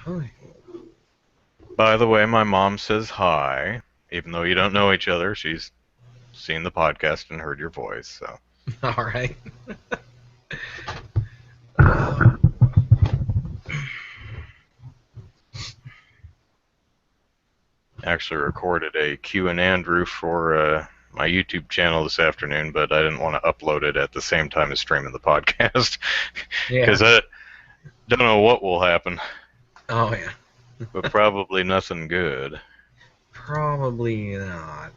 Hi. By the way, my mom says hi, even though you don't know each other. She's seen the podcast and heard your voice, so. All right. Actually recorded a Q and Andrew for my YouTube channel this afternoon, but I didn't want to upload it at the same time as streaming the podcast, Yeah. because I don't know what will happen, Oh, yeah. but probably nothing good. Probably not.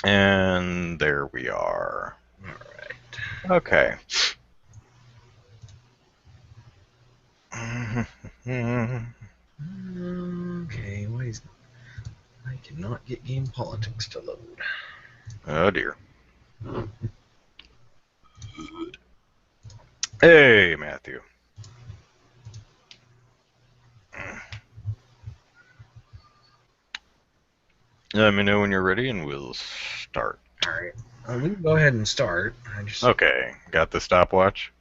And there we are. All right. Okay. Okay, why is... I cannot get game politics to load. Oh dear. Hey, Matthew. Let me know when you're ready and we'll start. All right. We can go ahead and start. I just... Okay, got the stopwatch?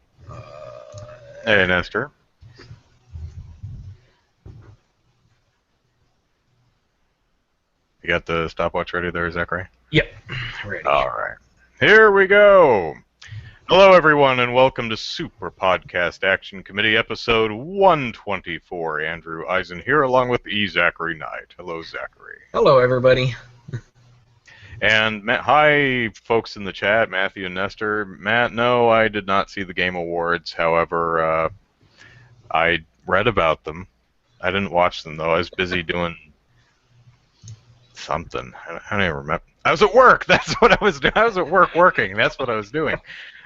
Hey, Nestor. You got the stopwatch ready there, Zachary? Yep. Ready. All right. Here we go. Hello, everyone, and welcome to Super Podcast Action Committee, episode 124. Andrew Eisen here, along with E. Zachary Knight. Hello, Zachary. Hello, everybody. And hi, folks in the chat, Matthew and Nestor. Matt, no, I did not see the Game Awards. However, I read about them. I didn't watch them, though. I was busy doing something. I don't even remember. I was at work. That's what I was doing. I was at work working. That's what I was doing.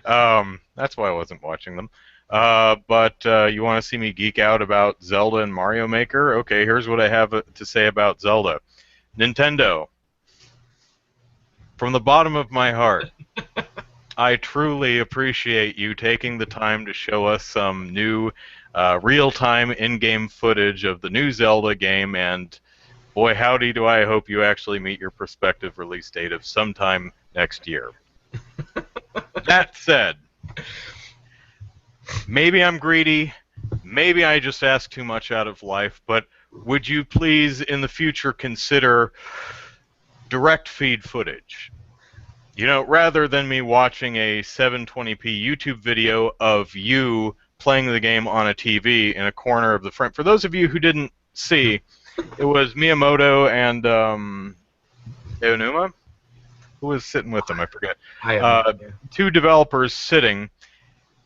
That's why I wasn't watching them. But you want to see me geek out about Zelda and Mario Maker? Okay, here's what I have to say about Zelda. Nintendo, from the bottom of my heart, I truly appreciate you taking the time to show us some new real-time in-game footage of the new Zelda game, and boy, howdy do I hope you actually meet your prospective release date of sometime next year. That said, maybe I'm greedy, maybe I just ask too much out of life, but would you please in the future consider direct feed footage? You know, rather than me watching a 720p YouTube video of you playing the game on a TV in a corner of the front. For those of you who didn't see, it was Miyamoto and Aonuma? Who was sitting with them? I forget. I have no idea. Two developers sitting,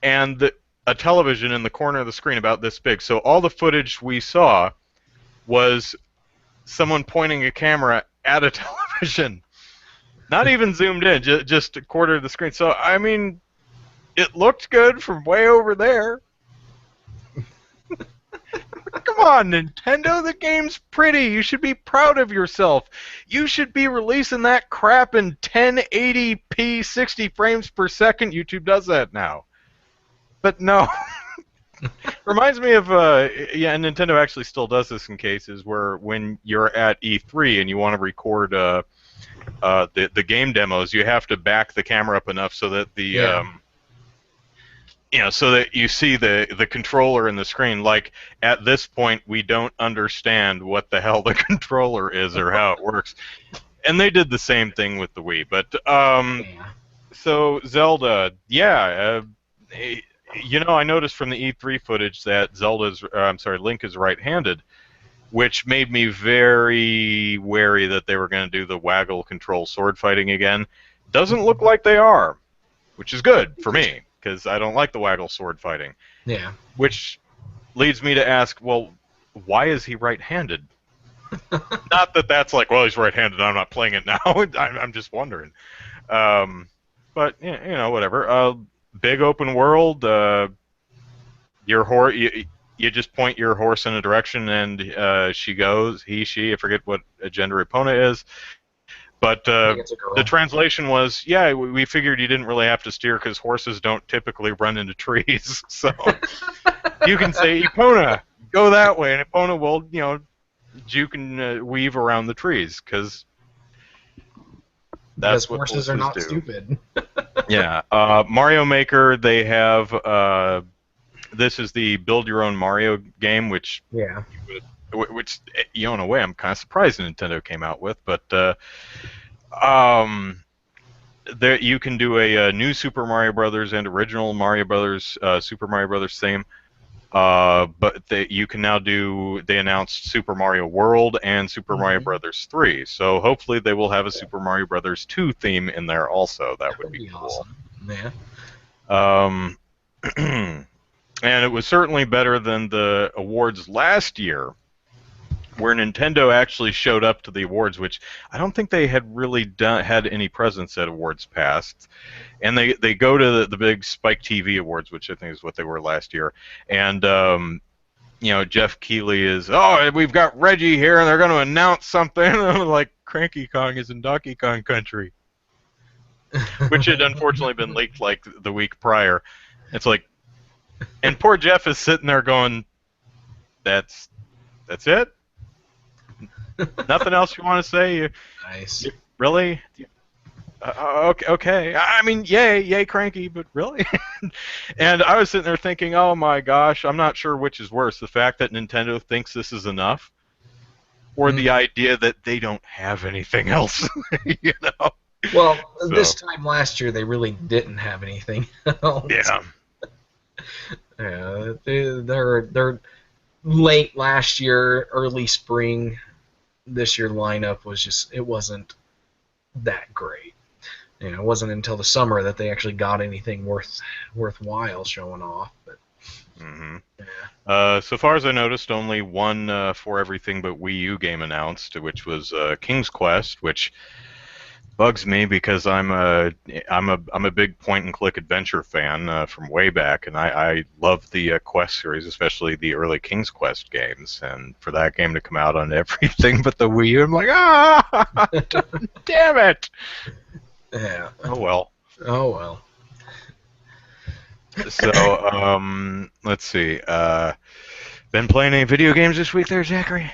and a television in the corner of the screen about this big. So all the footage we saw was someone pointing a camera at a television. Not even zoomed in, just a quarter of the screen. So, I mean, it looked good from way over there. Come on, Nintendo, the game's pretty. You should be proud of yourself. You should be releasing that crap in 1080p 60 frames per second. YouTube does that now. But no. Reminds me of, yeah, and Nintendo actually still does this in cases where when you're at E3 and you want to record the game demos, you have to back the camera up enough so that the you know, so that you see the controller in the screen. Like at this point, we don't understand what the hell the controller is or how it works, and they did the same thing with the Wii. But so Zelda, yeah, you know, I noticed from the E3 footage that Link is right-handed, which made me very wary that they were going to do the waggle control sword fighting again. Doesn't look like they are, which is good for me, because I don't like the waggle sword fighting. Yeah. Which leads me to ask, well, why is he right-handed? Not that that's like, well, he's right-handed, I'm not playing it now. I'm just wondering. But, you know, whatever. Big open world, your horse... You just point your horse in a direction, and she goes. She, I forget what gender Epona is. But the translation was, yeah, we figured you didn't really have to steer because horses don't typically run into trees. So you can say, Epona, go that way, and Epona will, you know, juke and weave around the trees, because that's what horses are not stupid. Yeah. Mario Maker, they have... This is the build your own Mario game, which Yeah. which in a way I'm kind of surprised Nintendo came out with, but um, there you can do a new Super Mario Brothers and original Mario Brothers Super Mario Brothers theme. But you can now do. They announced Super Mario World and Super Mario Brothers 3, so hopefully they will have a Super Mario Brothers 2 theme in there also. That would be cool. Awesome. Yeah. And it was certainly better than the awards last year, where Nintendo actually showed up to the awards, which I don't think they had really had any presence at awards past. And they go to the big Spike TV awards, which I think is what they were last year. And Jeff Keighley is, we've got Reggie here, and they're going to announce something like Cranky Kong is in Donkey Kong Country, which had unfortunately been leaked like the week prior. It's like, and poor Jeff is sitting there going, "That's it? Nothing else you want to say? Nice. Really? Okay. I mean, yay, Cranky, but really?" And I was sitting there thinking, oh my gosh, I'm not sure which is worse, the fact that Nintendo thinks this is enough, or the idea that they don't have anything else. Well, this time last year they really didn't have anything else. Yeah. Yeah, they're late last year, early spring. This year lineup it wasn't that great. It wasn't until the summer that they actually got anything worthwhile showing off. But so far as I noticed, only one For Everything But Wii U game announced, which was King's Quest, which bugs me because I'm a big point and click adventure fan from way back, and I love the Quest series, especially the early King's Quest games. And for that game to come out on everything but the Wii U, I'm like, damn it! Yeah. Oh well. So let's see. Been playing any video games this week, there, Zachary?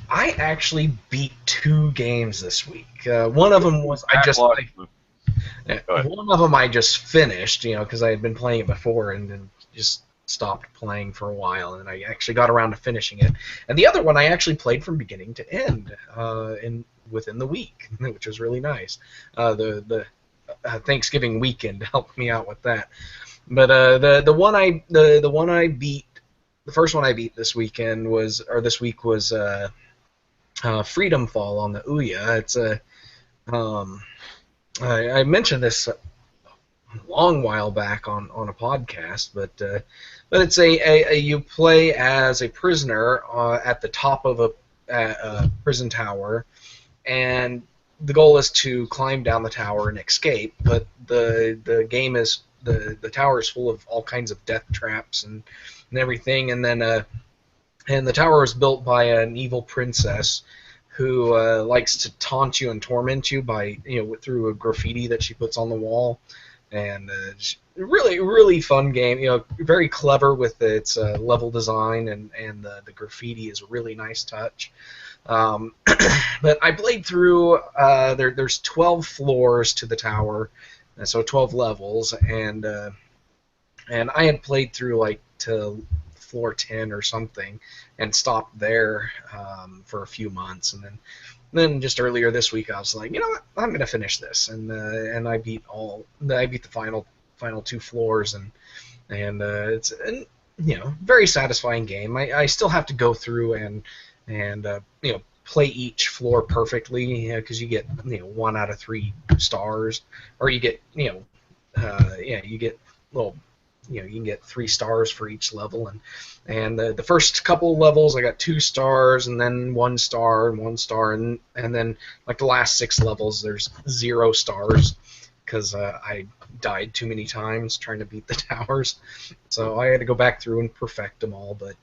I actually beat 2 games this week. One of them was one of them I just finished, because I had been playing it before and then just stopped playing for a while, and I actually got around to finishing it. And the other one I actually played from beginning to end within the week, which was really nice. The Thanksgiving weekend helped me out with that. But the one I beat. The first one I beat this week was Freedom Fall on the Ouya. It's I mentioned this a long while back on a podcast, but it's you play as a prisoner at the top of a prison tower, and the goal is to climb down the tower and escape. But the game is the tower is full of all kinds of death traps and everything, and then and the tower was built by an evil princess who likes to taunt you and torment you by through a graffiti that she puts on the wall, and really fun game. Very clever with its level design, and the graffiti is a really nice touch. But I played through. There's 12 floors to the tower, so 12 levels, and I had played through to floor 10 or something and stopped there for a few months, and then just earlier this week I was like, you know what, I'm gonna finish this, and I beat the final 2 floors, and it's very satisfying game. I still have to go through and play each floor perfectly, because you get 1 out of 3 stars, or you get you get little. You can get 3 stars for each level, and the first couple levels I got 2 stars, and then 1 star and 1 star, and then the last 6 levels there's 0 stars because I died too many times trying to beat the towers, so I had to go back through and perfect them all. But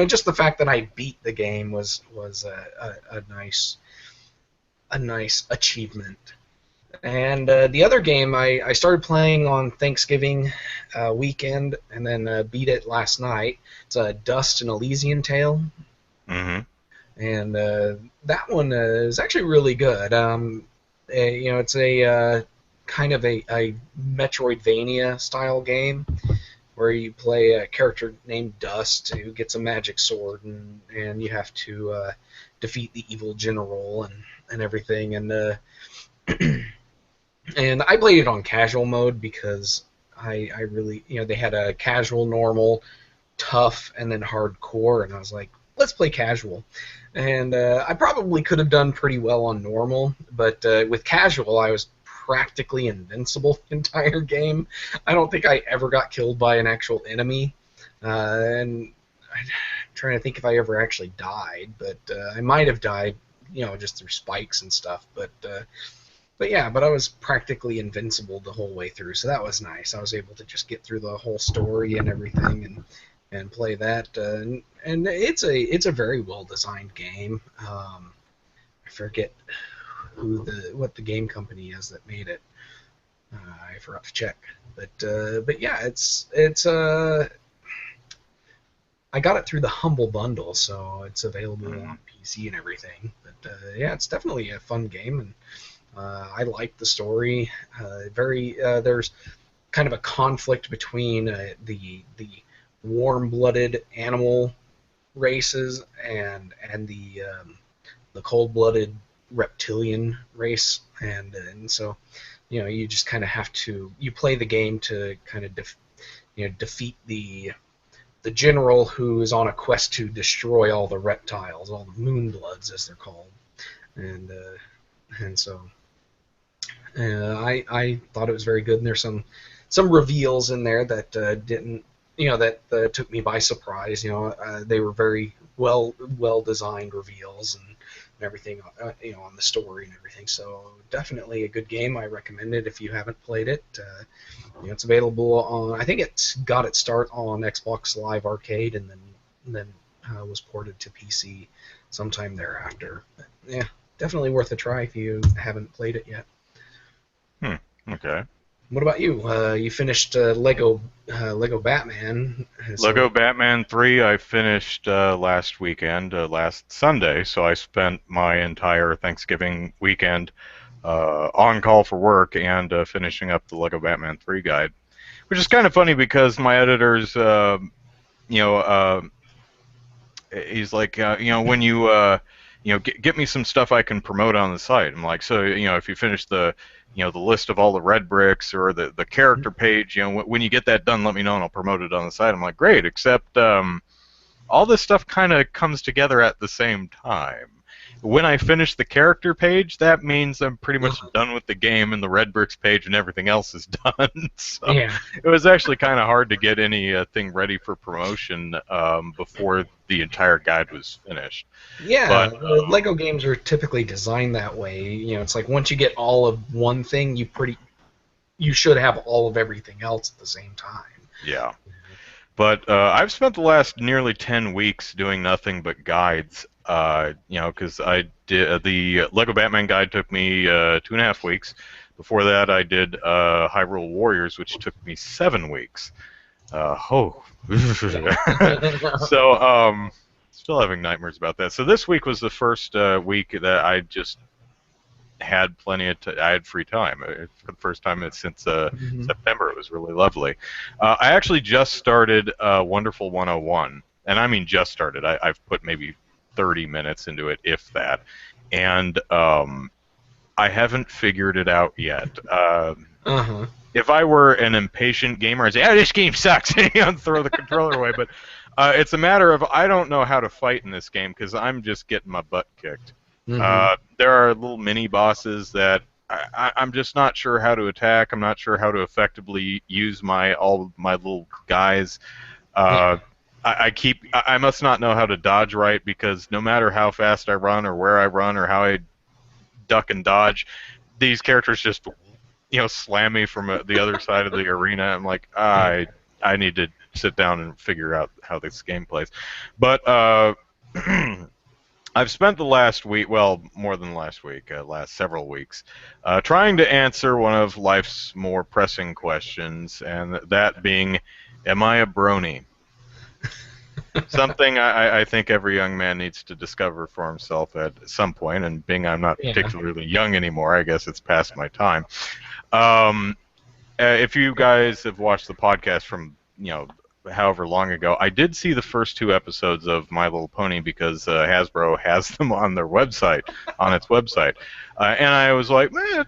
just the fact that I beat the game was a nice achievement. And the other game I started playing on Thanksgiving weekend, and then beat it last night. It's Dust: An Elysian Tale. Mm-hmm. And that one is actually really good. It's a kind of a Metroidvania style game, where you play a character named Dust who gets a magic sword, and you have to defeat the evil general and everything. And I played it on casual mode because I really, they had a casual, normal, tough, and then hardcore, and I was like, let's play casual. And I probably could have done pretty well on normal, but with casual, I was practically invincible the entire game. I don't think I ever got killed by an actual enemy, and I'm trying to think if I ever actually died, but I might have died, just through spikes and stuff, but yeah, but I was practically invincible the whole way through, so that was nice. I was able to just get through the whole story and everything, and play that. And it's a very well designed game. I forget what the game company is that made it. I forgot to check, but yeah, it's I got it through the Humble Bundle, so it's available on PC and everything. But yeah, it's definitely a fun game, and I like the story. There's kind of a conflict between the warm-blooded animal races and the cold-blooded reptilian race, and so you just kind of have to play the game to kind of defeat the general who is on a quest to destroy all the reptiles, all the Moonbloods as they're called, and so I thought it was very good, and there's some reveals in there that didn't, that took me by surprise. They were very well designed reveals and everything, on the story and everything. So definitely a good game. I recommend it if you haven't played it. It's available on. I think it's got its start on Xbox Live Arcade, and then was ported to PC sometime thereafter. But, yeah, definitely worth a try if you haven't played it yet. Okay. What about you? You finished Lego Batman. Lego Batman 3 I finished last weekend, last Sunday, so I spent my entire Thanksgiving weekend on call for work and finishing up the Lego Batman 3 guide, which is kind of funny because my editor's, he's like, when you, get me some stuff I can promote on the site. I'm like, so, if you finish the list of all the red bricks or the character page, when you get that done, let me know and I'll promote it on the site. I'm like, great, except all this stuff kind of comes together at the same time. When I finish the character page, that means I'm pretty much done with the game, and the red bricks page and everything else is done. So yeah. It was actually kind of hard to get anything ready for promotion before the entire guide was finished. Yeah, But, Lego games are typically designed that way. It's like once you get all of one thing, you should have all of everything else at the same time. Yeah. But I've spent the last nearly 10 weeks doing nothing but guides. Because I did the Lego Batman guide took me 2.5 weeks. Before that, I did Hyrule Warriors, which took me 7 weeks. So still having nightmares about that. So this week was the first week that I just had I had free time for the first time since September. It was really lovely. I actually just started Wonderful 101, and I mean just started. I've put maybe 30 minutes into it, if that, and I haven't figured it out yet. If I were an impatient gamer, I'd say, this game sucks, and throw the controller away, but it's a matter of I don't know how to fight in this game because I'm just getting my butt kicked. There are little mini bosses that I'm just not sure how to attack. I'm not sure how to effectively use all my little guys. I must not know how to dodge right, because no matter how fast I run or where I run or how I duck and dodge, these characters just slam me from the other side of the arena. I'm like, I need to sit down and figure out how this game plays. But I've spent the last week, well, more than last week, last several weeks, trying to answer one of life's more pressing questions, and that being, am I a brony? Something I think every young man needs to discover for himself at some point, and being I'm not particularly young anymore, I guess it's past my time. If you guys have watched the podcast from however long ago. I did see the first 2 episodes of My Little Pony because Hasbro has them on their website, on its website, and I was like, man,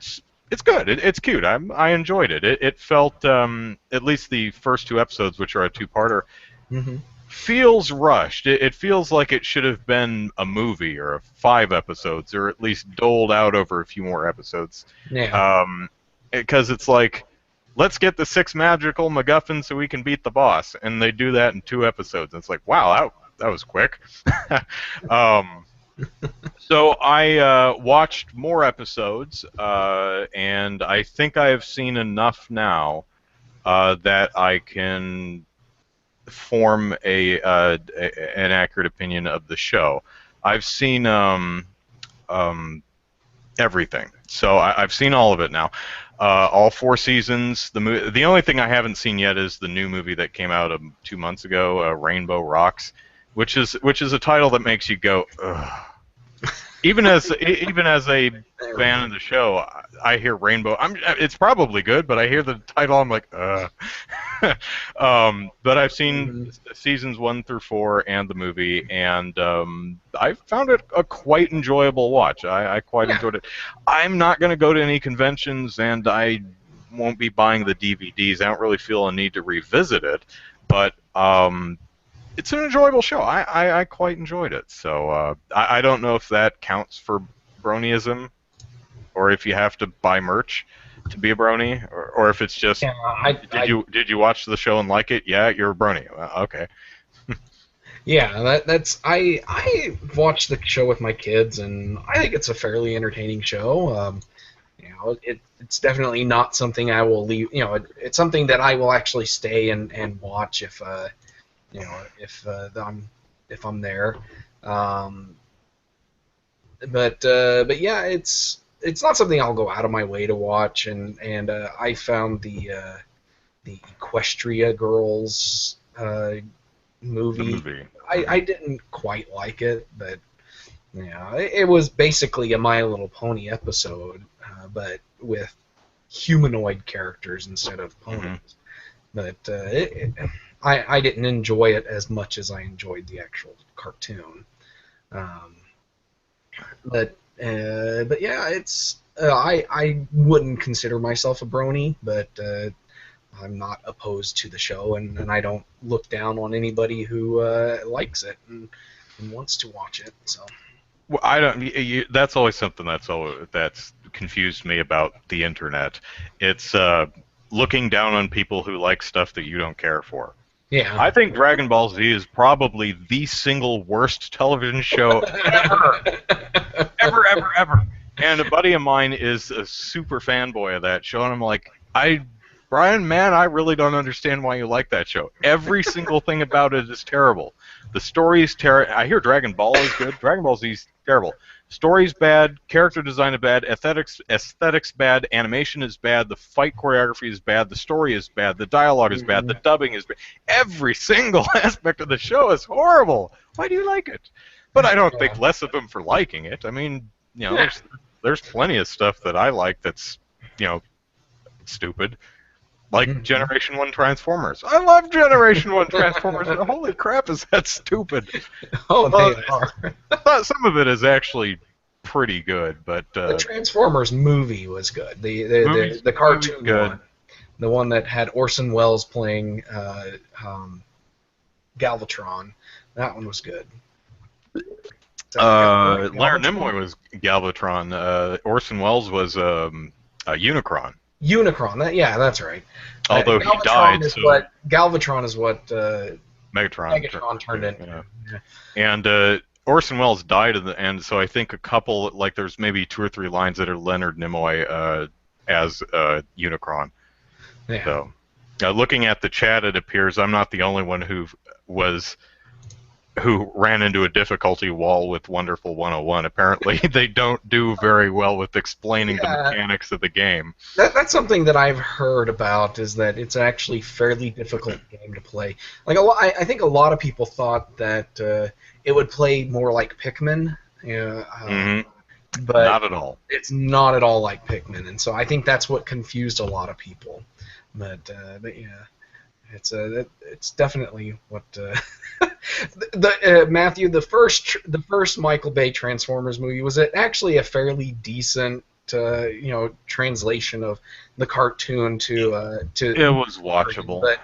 it's good. It's cute. I enjoyed it. It felt, at least the first 2 episodes, which are a two-parter, Mm-hmm. feels rushed. It feels like it should have been a movie or 5 episodes, or at least doled out over a few more episodes. Yeah. Because it's like, let's get the 6 magical MacGuffins so we can beat the boss, and they do that in 2 episodes. And it's like, wow, that was quick. So I watched more episodes, and I think I have seen enough now that I can form an accurate opinion of the show. I've seen everything, so I've seen all of it now. All 4 seasons. The only thing I haven't seen yet is the new movie that came out 2 months ago, Rainbow Rocks, which is a title that makes you go, ugh. Even as a fan of the show, I hear Rainbow. It's probably good, but I hear the title, I'm like, ugh. But I've seen seasons 1 through 4 and the movie, and I found it a quite enjoyable watch. I quite enjoyed it. I'm not going to go to any conventions, and I won't be buying the DVDs. I don't really feel a need to revisit it, but it's an enjoyable show. I quite enjoyed it. So I don't know if that counts for Bronyism, or if you have to buy merch to be a Brony, or if it's just did you watch the show and like it? Yeah, you're a Brony. Okay. Yeah, that's I watched the show with my kids, and I think it's a fairly entertaining show. It's definitely not something I will leave. It's something that I will actually stay and watch if if I'm there. But yeah, it's not something I'll go out of my way to watch, and I found the Equestria Girls movie. I didn't quite like it, but it was basically a My Little Pony episode, but with humanoid characters instead of ponies. But I didn't enjoy it as much as I enjoyed the actual cartoon. But yeah, it's I wouldn't consider myself a Brony, but I'm not opposed to the show, and I don't look down on anybody who likes it and wants to watch it. So. Well, I don't. That's always something that's confused me about the internet. It's looking down on people who like stuff that you don't care for. Yeah. I think Dragon Ball Z is probably the single worst television show ever. And a buddy of mine is a super fanboy of that show, and I'm like, Brian, man, I really don't understand why you like that show. Every single thing about it is terrible. The story's terrible. I hear Dragon Ball is good. Dragon Ball Z's terrible. Story's bad. Character design is bad. Aesthetics bad. Animation is bad. The fight choreography is bad. The story is bad. The dialogue is bad. The dubbing is bad. Every single aspect of the show is horrible. Why do you like it? But I don't think less of them for liking it. I mean, there's plenty of stuff that I like that's, stupid. Like Generation 1 Transformers. I love Generation 1 Transformers, but holy crap, is that stupid. Oh, they are. I thought some of it is actually pretty good, but... the Transformers movie was good. The cartoon one. The one that had Orson Welles playing Galvatron. That one was good. Leonard Nimoy was Galvatron. Orson Welles was Unicron. Unicron, that's right. Although he died, Galvatron is what Megatron turned into. Yeah. And Orson Welles died in the end, so I think a couple, there's maybe 2 or 3 lines that are Leonard Nimoy as Unicron. Yeah. So, looking at the chat, it appears I'm not the only one who ran into a difficulty wall with Wonderful 101. Apparently, they don't do very well with explaining the mechanics of the game. That's something that I've heard about, is that it's actually a fairly difficult game to play. I think a lot of people thought that it would play more like Pikmin. But not at all. It's not at all like Pikmin, and so I think that's what confused a lot of people. But yeah. it's definitely what Matthew, the first Michael Bay Transformers movie, was it actually a fairly decent translation of the cartoon to It was watchable.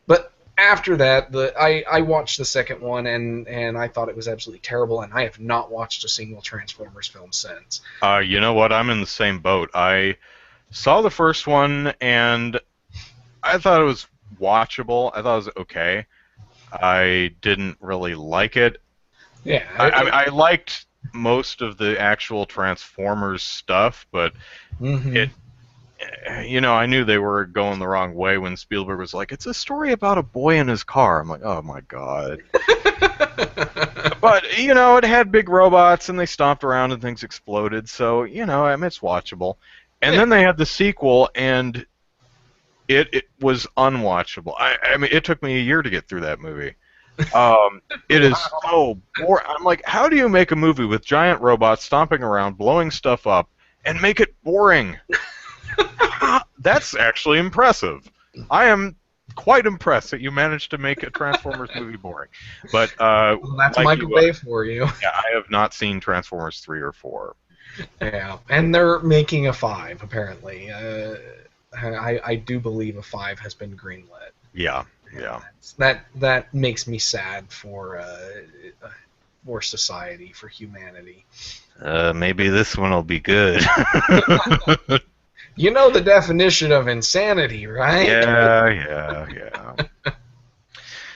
but after that, I watched the second one, and I thought it was absolutely terrible, and I have not watched a single Transformers film since. You know what? I'm in the same boat. I saw the first one, and I thought it was watchable. I thought it was okay. I didn't really like it. Yeah, I liked most of the actual Transformers stuff, but it, I knew they were going the wrong way when Spielberg was like, "It's a story about a boy in his car." I'm like, "Oh my god!" But it had big robots and they stomped around and things exploded, so it's watchable. And then they had the sequel, and it was unwatchable. I mean, it took me a year to get through that movie. It is so boring. I'm like, how do you make a movie with giant robots stomping around, blowing stuff up, and make it boring? That's actually impressive. I am quite impressed that you managed to make a Transformers movie boring. But well, that's like Michael Bay for you. Yeah, I have not seen Transformers 3 or 4. Yeah, and they're making a 5 apparently. I do believe a 5 has been greenlit. Yeah. That makes me sad for society, for humanity. Maybe this one will be good. You know the definition of insanity, right? Yeah.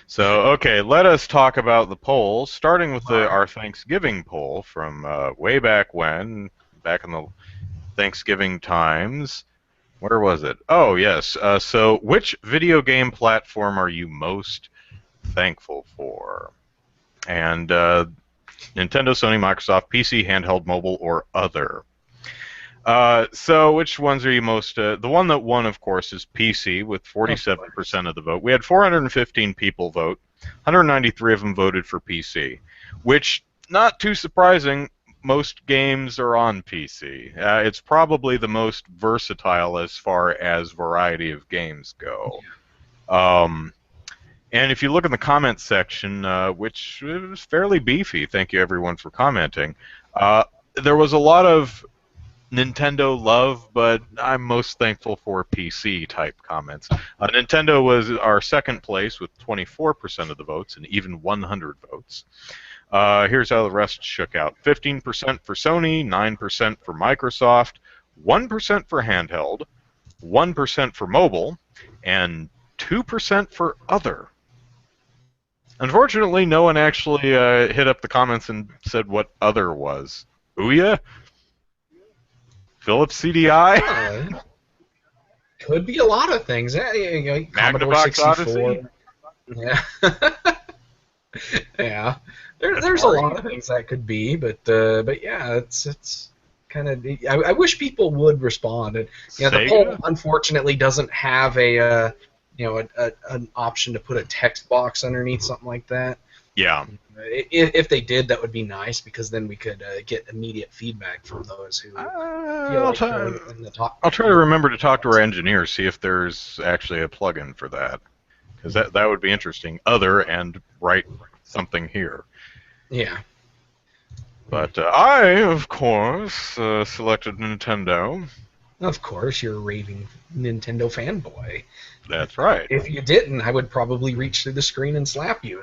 So, okay, let us talk about the polls, starting with our Thanksgiving poll from way back when, back in the Thanksgiving times. Where was it? Oh, yes. So, which video game platform are you most thankful for? And Nintendo, Sony, Microsoft, PC, handheld, mobile, or other? So which ones are you most... the one that won, of course, is PC with 47% of the vote. We had 415 people vote. 193 of them voted for PC, which, not too surprising, most games are on PC. It's probably the most versatile as far as variety of games go. And if you look in the comments section, which was fairly beefy, thank you everyone for commenting, there was a lot of Nintendo love, but I'm most thankful for PC type comments. Nintendo was our second place with 24% of the votes and even 100 votes. Here's how the rest shook out. 15% for Sony, 9% for Microsoft, 1% for handheld, 1% for mobile, and 2% for other. Unfortunately, no one actually hit up the comments and said what other was. Ouya? Philips CDI? Could be a lot of things. Commodore 64. Odyssey? Yeah. Yeah. There's a lot of things that could be, but yeah, it's kind of. I wish people would respond. And, the poll unfortunately doesn't have an option to put a text box underneath something like that. Yeah. If they did, that would be nice, because then we could get immediate feedback from those who. I'll try to remember to talk to our engineers, see if there's actually a plugin for that, because that would be interesting. Other and write something here. Yeah. But I, of course, selected Nintendo. Of course, you're a raving Nintendo fanboy. That's right. If you didn't, I would probably reach through the screen and slap you.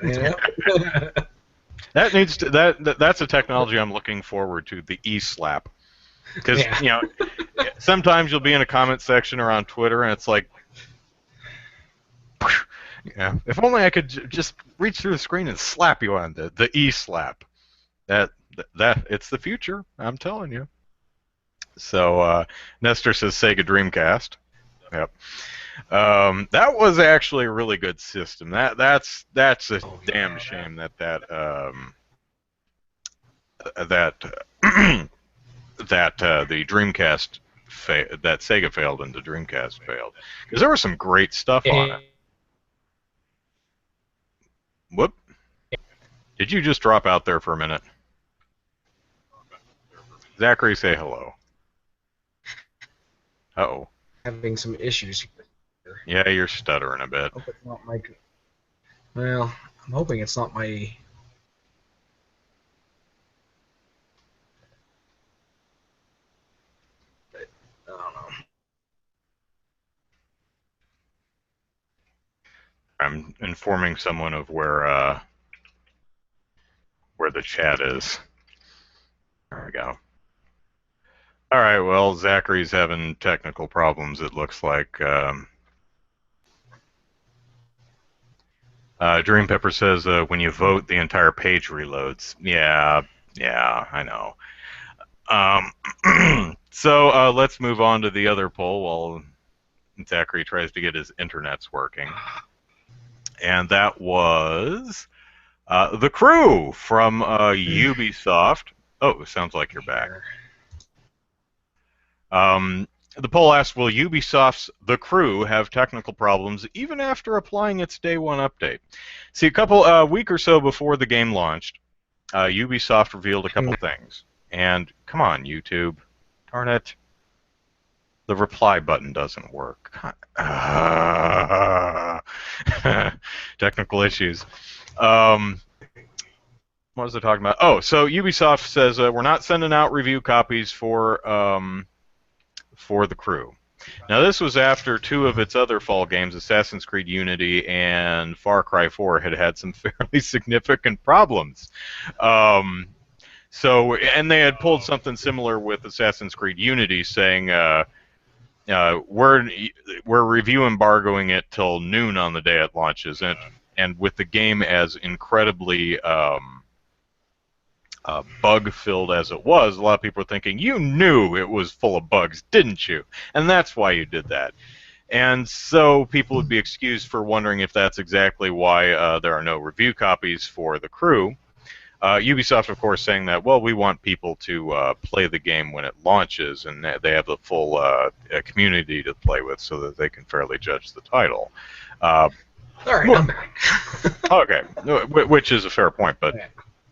That's a technology I'm looking forward to, the e-slap. Because sometimes you'll be in a comment section or on Twitter, and it's like, if only I could just reach through the screen and slap you on the e-slap. That it's the future, I'm telling you. So Nestor says Sega Dreamcast. Yep. That was actually a really good system. That's a damn shame that the Dreamcast that Sega failed and the Dreamcast failed, because there was some great stuff on it. Whoop! Did you just drop out there for a minute? Zachary, say hello. Uh-oh. Having some issues. Yeah, you're stuttering a bit. Hope it's not my. Well, I'm hoping it's not my. I don't know. I'm informing someone of where the chat is. There we go. All right. Well, Zachary's having technical problems. It looks like. Dream Pepper says when you vote, the entire page reloads. Yeah, I know. So let's move on to the other poll while Zachary tries to get his internets working. And that was The Crew from Ubisoft. Oh, sounds like you're back. The poll asked, will Ubisoft's The Crew have technical problems even after applying its day one update? See, a week or so before the game launched, Ubisoft revealed a couple things. And come on, YouTube. Darn it. The reply button doesn't work. Technical issues. What was I talking about? Oh, so Ubisoft says we're not sending out review copies for The Crew. Now, this was after two of its other fall games, Assassin's Creed Unity and Far Cry 4, had some fairly significant problems. And they had pulled something similar with Assassin's Creed Unity, saying we're review embargoing it till noon on the day it launches, and with the game as incredibly bug-filled as it was, a lot of people are thinking, you knew it was full of bugs, didn't you? And that's why you did that. And so people would be excused for wondering if that's exactly why there are no review copies for The Crew. Ubisoft, of course, saying that, well, we want people to play the game when it launches, and they have the full community to play with so that they can fairly judge the title. All right, I'm back. Okay, which is a fair point, but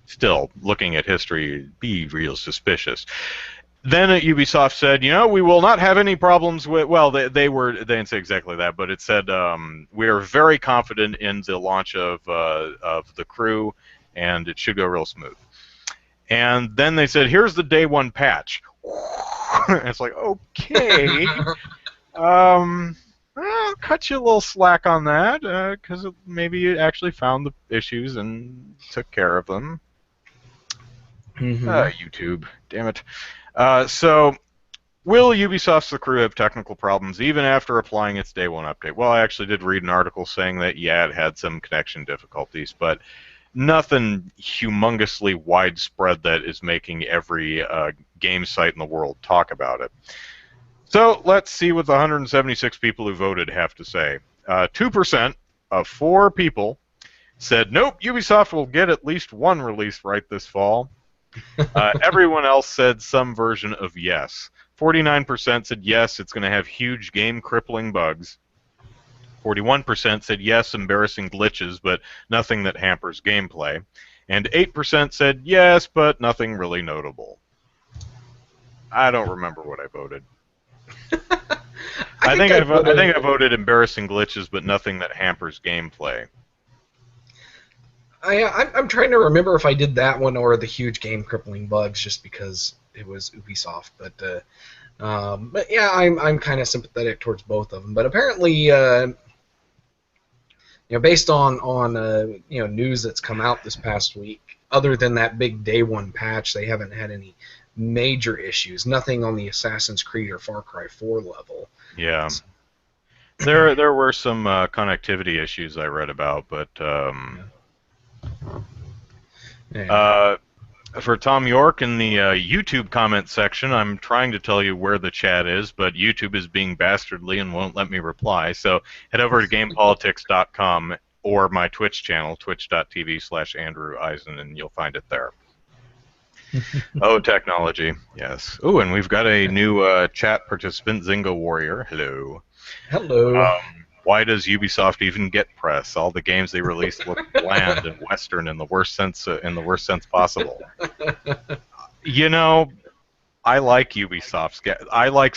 still, looking at history, be real suspicious. Then Ubisoft said, we will not have any problems with. Well, they didn't say exactly that, but it said we are very confident in the launch of The Crew, and it should go real smooth. And then they said, here's the day one patch. And it's like, okay, I'll cut you a little slack on that because maybe you actually found the issues and took care of them. YouTube, damn it. So, will Ubisoft's The Crew have technical problems even after applying its day one update? Well, I actually did read an article saying that, yeah, it had some connection difficulties, but nothing humongously widespread that is making every game site in the world talk about it. So, let's see what the 176 people who voted have to say. 2% of 4 people said, nope, Ubisoft will get at least one release right this fall. Everyone else said some version of yes. 49% said yes, it's going to have huge game-crippling bugs. 41% said yes, embarrassing glitches, but nothing that hampers gameplay. And 8% said yes, but nothing really notable. I don't remember what I voted. I think I voted embarrassing glitches, but nothing that hampers gameplay. I'm trying to remember if I did that one or the huge game-crippling bugs, just because it was Ubisoft. But yeah, I'm kind of sympathetic towards both of them. But apparently, based on news that's come out this past week, other than that big day one patch, they haven't had any major issues. Nothing on the Assassin's Creed or Far Cry 4 level. Yeah. There were some connectivity issues I read about, but for Tom York in the YouTube comment section, I'm trying to tell you where the chat is, but YouTube is being bastardly and won't let me reply. So head over to GamePolitics.com or my Twitch channel, twitch.tv/Andrew Eisen, and you'll find it there. Oh, technology, yes. Oh, and we've got a new chat participant, Zingo Warrior. Hello. Hello. Why does Ubisoft even get press? All the games they release look bland and Western in the worst sense possible. I like Ubisoft's. I like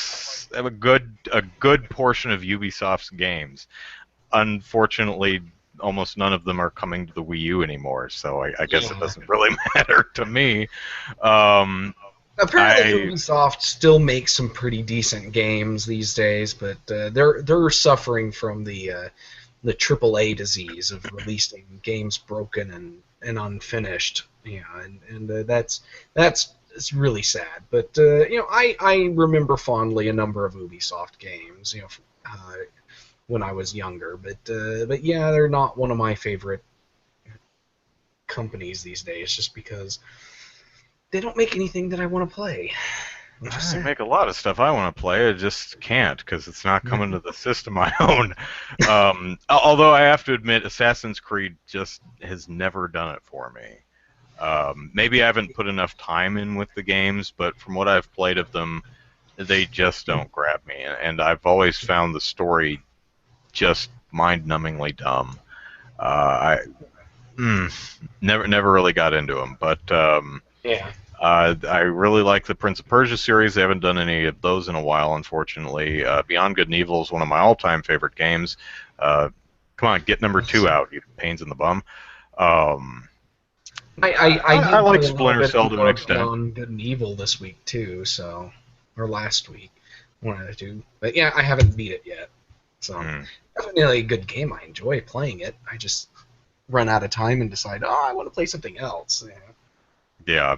a good portion of Ubisoft's games. Unfortunately, almost none of them are coming to the Wii U anymore, so I guess it Yeah. doesn't really matter to me. Um, Apparently, I Ubisoft still makes some pretty decent games these days, but they're suffering from the AAA disease of releasing games broken and unfinished. Yeah, and that's it's really sad. But I remember fondly a number of Ubisoft games. When I was younger, but yeah, they're not one of my favorite companies these days, just because they don't make anything that I want to play. Which is sad. make a lot of stuff I want to play. I just can't because it's not coming to the system I own. Although I have to admit, Assassin's Creed just has never done it for me. Maybe I haven't put enough time in with the games, but from what I've played of them, they just don't grab me. And I've always found the story just mind-numbingly dumb. I never really got into them, but Yeah. I really like the Prince of Persia series. They haven't done any of those in a while, unfortunately. Beyond Good and Evil is one of my all-time favorite games. Come on, get number 2 out, you pains in the bum. I did like play a little Splinter bit Cell to an more extent. Beyond Good and Evil this week too, or last week, one of the two. But yeah, I haven't beat it yet. So definitely a good game. I enjoy playing it. I just run out of time and decide, oh, I want to play something else. Yeah,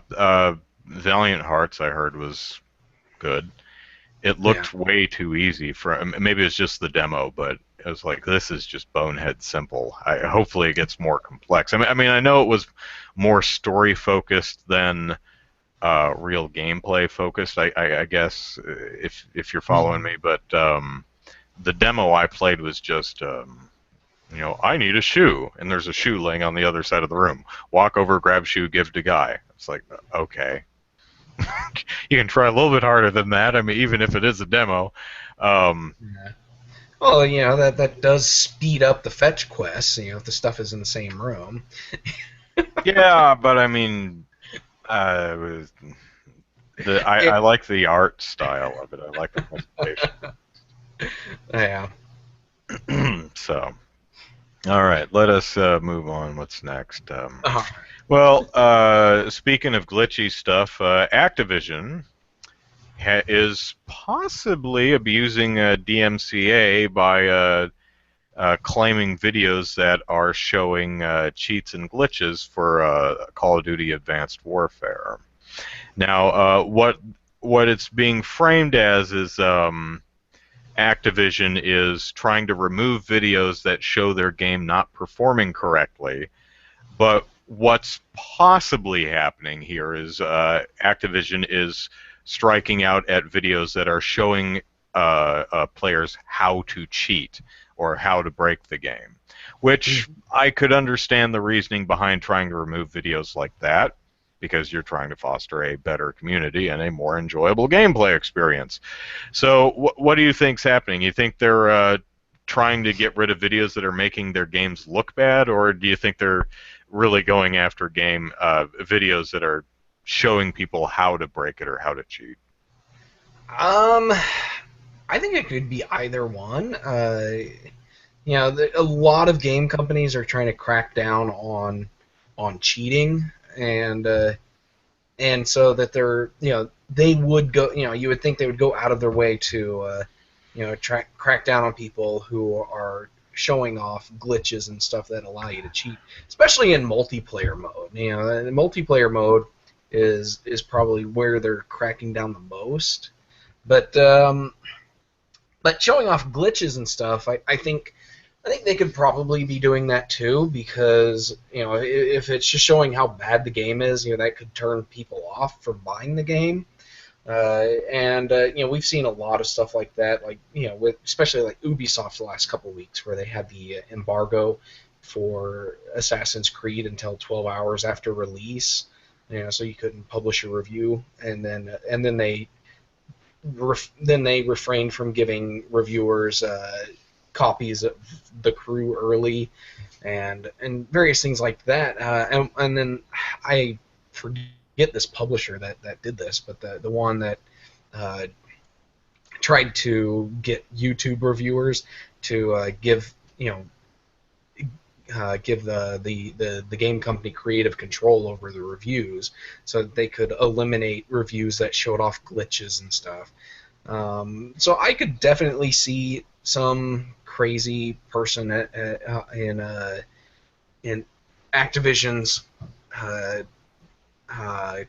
Valiant Hearts I heard was good. It looked way too easy for maybe it's just the demo, but it was like this is just bonehead simple. Hopefully it gets more complex. I mean I know it was more story focused than real gameplay focused. I guess if you're following me, but the demo I played was just I need a shoe, and there's a shoe laying on the other side of the room. Walk over, grab shoe, give to guy. It's like okay. You can try a little bit harder than that. I mean, even if it is a demo. Yeah. Well, that does speed up the fetch quests. If the stuff is in the same room. Yeah, but I mean, I like the art style of it. I like the presentation. Yeah. So, all right, let us move on. What's next? Uh-huh. Well, speaking of glitchy stuff, Activision is possibly abusing DMCA by claiming videos that are showing cheats and glitches for Call of Duty Advanced Warfare. Now, what it's being framed as is Activision is trying to remove videos that show their game not performing correctly, but what's possibly happening here is Activision is striking out at videos that are showing players how to cheat or how to break the game, which I could understand the reasoning behind trying to remove videos like that, because you're trying to foster a better community and a more enjoyable gameplay experience. So what do you think's happening? You think they're trying to get rid of videos that are making their games look bad, or do you think they're really going after game videos that are showing people how to break it or how to cheat? I think it could be either one. A lot of game companies are trying to crack down on cheating, and so that they would go. You would think they would go out of their way to crack down on people who are showing off glitches and stuff that allow you to cheat, especially in multiplayer mode. The multiplayer mode is probably where they're cracking down the most. But showing off glitches and stuff, I think they could probably be doing that too, because if it's just showing how bad the game is, that could turn people off from buying the game. We've seen a lot of stuff like that, with especially like Ubisoft the last couple of weeks, where they had the embargo for Assassin's Creed until 12 hours after release, so you couldn't publish a review, and then they refrained from giving reviewers copies of the crew early, and various things like that. And then I forget forget this publisher that did this, but the one that uh, tried to get YouTube reviewers to give give the game company creative control over the reviews, so that they could eliminate reviews that showed off glitches and stuff. So I could definitely see some crazy person in Activision's uh,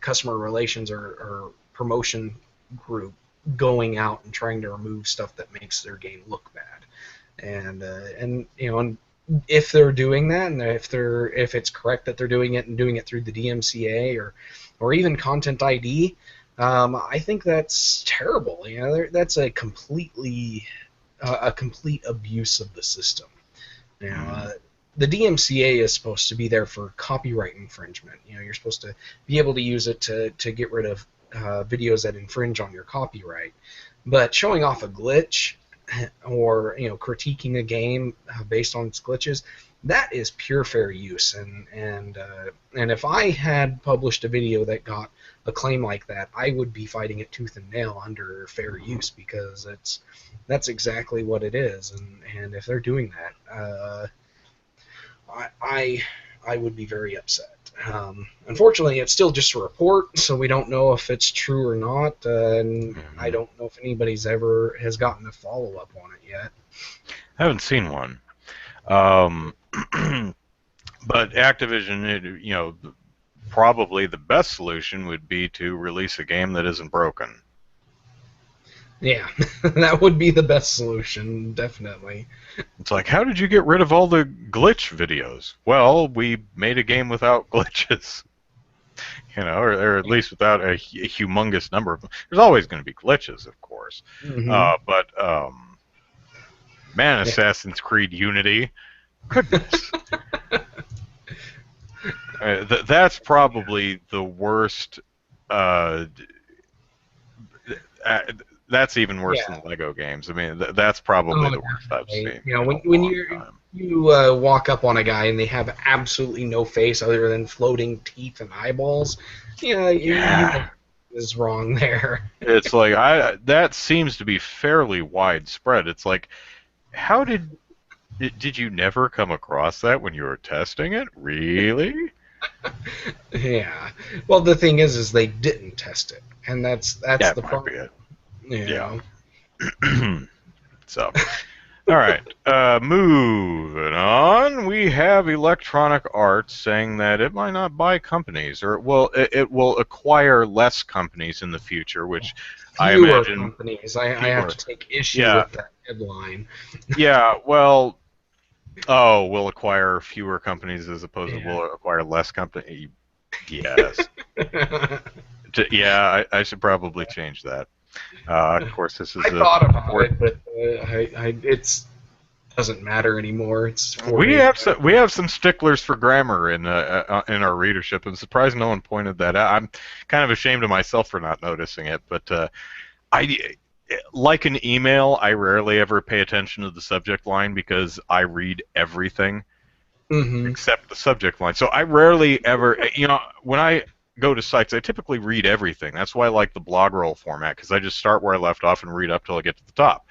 customer relations or promotion group going out and trying to remove stuff that makes their game look bad. And and if they're doing that, and if it's correct that they're doing it and doing it through the DMCA or even Content ID, I think that's terrible. That's a complete abuse of the system. The DMCA is supposed to be there for copyright infringement. You're supposed to be able to use it to get rid of videos that infringe on your copyright. But showing off a glitch or critiquing a game based on its glitches, that is pure fair use. And if I had published a video that got a claim like that, I would be fighting it tooth and nail under fair use, because that's exactly what it is. And if they're doing that, I would be very upset. Unfortunately, it's still just a report, so we don't know if it's true or not, and I don't know if anybody's ever has gotten a follow-up on it yet. I haven't seen one. But Activision, probably the best solution would be to release a game that isn't broken. Yeah, that would be the best solution, definitely. It's like, how did you get rid of all the glitch videos? Well, we made a game without glitches. Or at least without a humongous number of them. There's always going to be glitches, of course. But, man, Assassin's Creed Unity, goodness. That's probably the worst. That's even worse than Lego games. I mean, that's probably the worst I've seen. When you walk up on a guy and they have absolutely no face other than floating teeth and eyeballs, you is wrong there. It's like that seems to be fairly widespread. It's like, how did you never come across that when you were testing it? Really? Yeah. Well, the thing is they didn't test it, and that's the problem. Yeah. So, all right. Moving on, we have Electronic Arts saying that it might not buy companies, or it will acquire less companies in the future, which I imagine. Companies. I have to take issue with that headline. Yeah. Well. Oh, we'll acquire fewer companies as opposed to we'll acquire less companies. Yes. I should probably change that. Of course, this is. I thought about it, but it doesn't matter anymore. We have some sticklers for grammar in our readership. I'm surprised no one pointed that out. I'm kind of ashamed of myself for not noticing it, but like an email, I rarely ever pay attention to the subject line because I read everything except the subject line. So I rarely ever, when I go to sites, I typically read everything. That's why I like the blog roll format, because I just start where I left off and read up till I get to the top.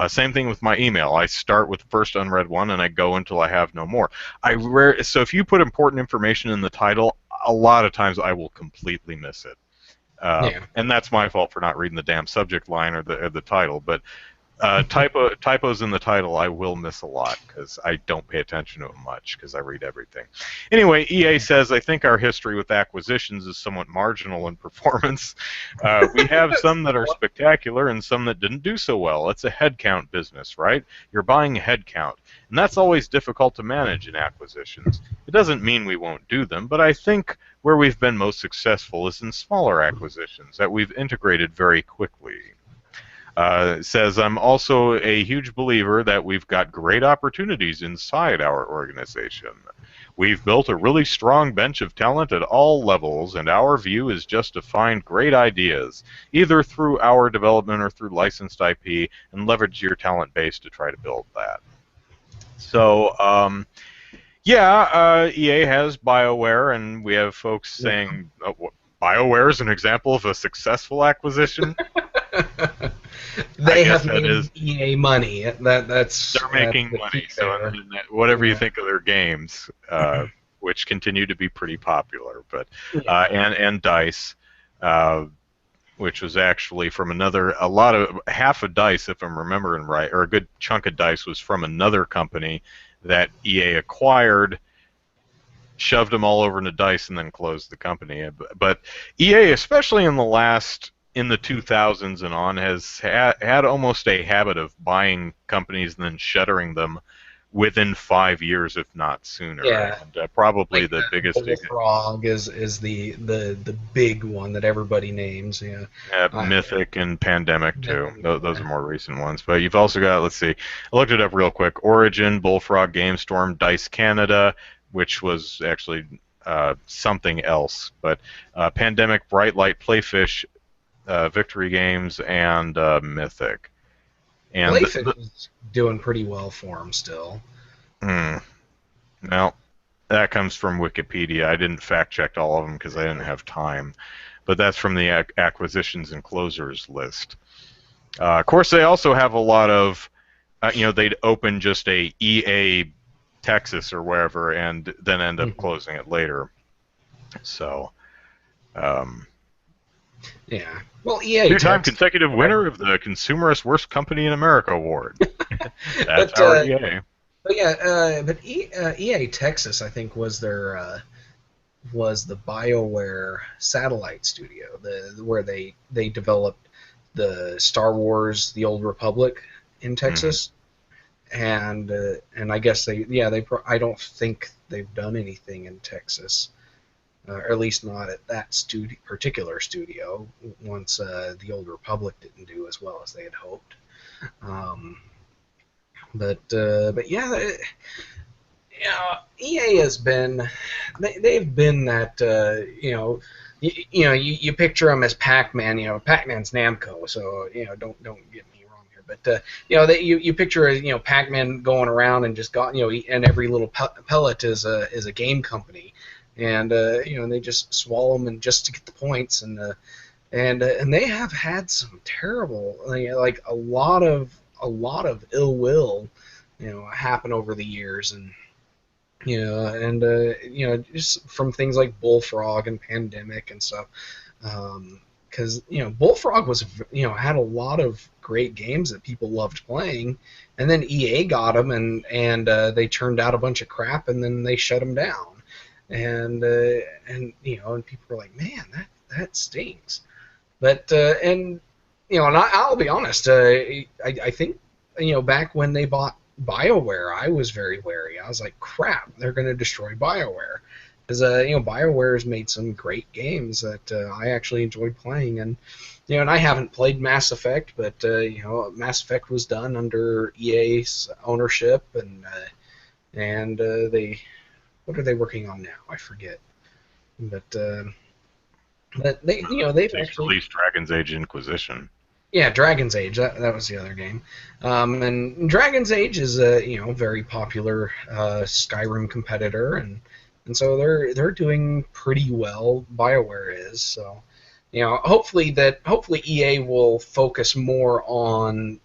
Same thing with my email. I start with the first unread one and I go until I have no more. So if you put important information in the title, a lot of times I will completely miss it. And that's my fault for not reading the damn subject line or the title. But typos in the title I will miss a lot because I don't pay attention to them much because I read everything. Anyway, EA says, I think our history with acquisitions is somewhat marginal in performance. We have some that are spectacular and some that didn't do so well. It's a headcount business, right? You're buying a headcount. And that's always difficult to manage in acquisitions. It doesn't mean we won't do them, but I think where we've been most successful is in smaller acquisitions that we've integrated very quickly. It says, I'm also a huge believer that we've got great opportunities inside our organization. We've built a really strong bench of talent at all levels, and our view is just to find great ideas, either through our development or through licensed IP, and leverage your talent base to try to build that. So, EA has BioWare, and we have folks saying, BioWare is an example of a successful acquisition. They guess have that made is. EA money. That's They're making the money. key So other there. than that, whatever you Yeah. think of their games, which continue to be pretty popular, but Yeah. and Dice, uh, which was actually from a lot of half of Dice, if I'm remembering right, or a good chunk of Dice was from another company that EA acquired, shoved them all over into Dice, and then closed the company. But EA, especially in the 2000s and on, has had almost a habit of buying companies and then shuttering them within 5 years, if not sooner. Yeah. And probably Like the biggest Bullfrog is the big one that everybody names. Yeah. Mythic and Pandemic too. Those are Yeah. more recent ones. But you've also got, let's see, I looked it up real quick. Origin, Bullfrog, GameStorm, Dice Canada, which was actually something else. But Pandemic, Bright Light, Playfish, Victory Games, and Mythic. And Playfish is doing pretty well for him still. hmm, well, that comes from Wikipedia. I didn't fact check all of them because I didn't have time. But that's from the acquisitions and closers list. Of course, they also have a lot of, they'd open just a EA Texas or wherever, and then end up Mhm. closing it later. So, um, Yeah. Well, EA two-time Texas. consecutive winner of the Consumerist Worst Company in America award. That's But our EA. EA Texas, I think, was the BioWare satellite studio, where they developed the Star Wars: The Old Republic in Hmm. Texas, and I guess I don't think they've done anything in Texas, or at least not at that particular studio. Once The Old Republic didn't do as well as they had hoped. Um, but yeah, EA has been they've been that you picture them as Pac-Man. Pac-Man's Namco, so don't get me wrong here, but you picture Pac-Man going around and just got and every little pellet is a game company, and and they just swallow them and just to get the points, and they have had some terrible, like a lot of ill will happen over the years, and just from things like Bullfrog and Pandemic and stuff. Because Bullfrog had a lot of great games that people loved playing, and then EA got them, and they turned out a bunch of crap, and then they shut them down, and people were like, man, that stings. But and I'll be honest, I think back when they bought BioWare, I was very wary. I was like, crap, they're going to destroy BioWare. Because BioWare has made some great games that I actually enjoyed playing, and I haven't played Mass Effect, but Mass Effect was done under EA's ownership, and they, what are they working on now? I forget, but they've They just actually. released Dragon's Age Inquisition. Yeah, Dragon's Age. That was the other game, and Dragon's Age is a very popular Skyrim competitor, and so they're doing pretty well. BioWare is, so hopefully EA will focus more on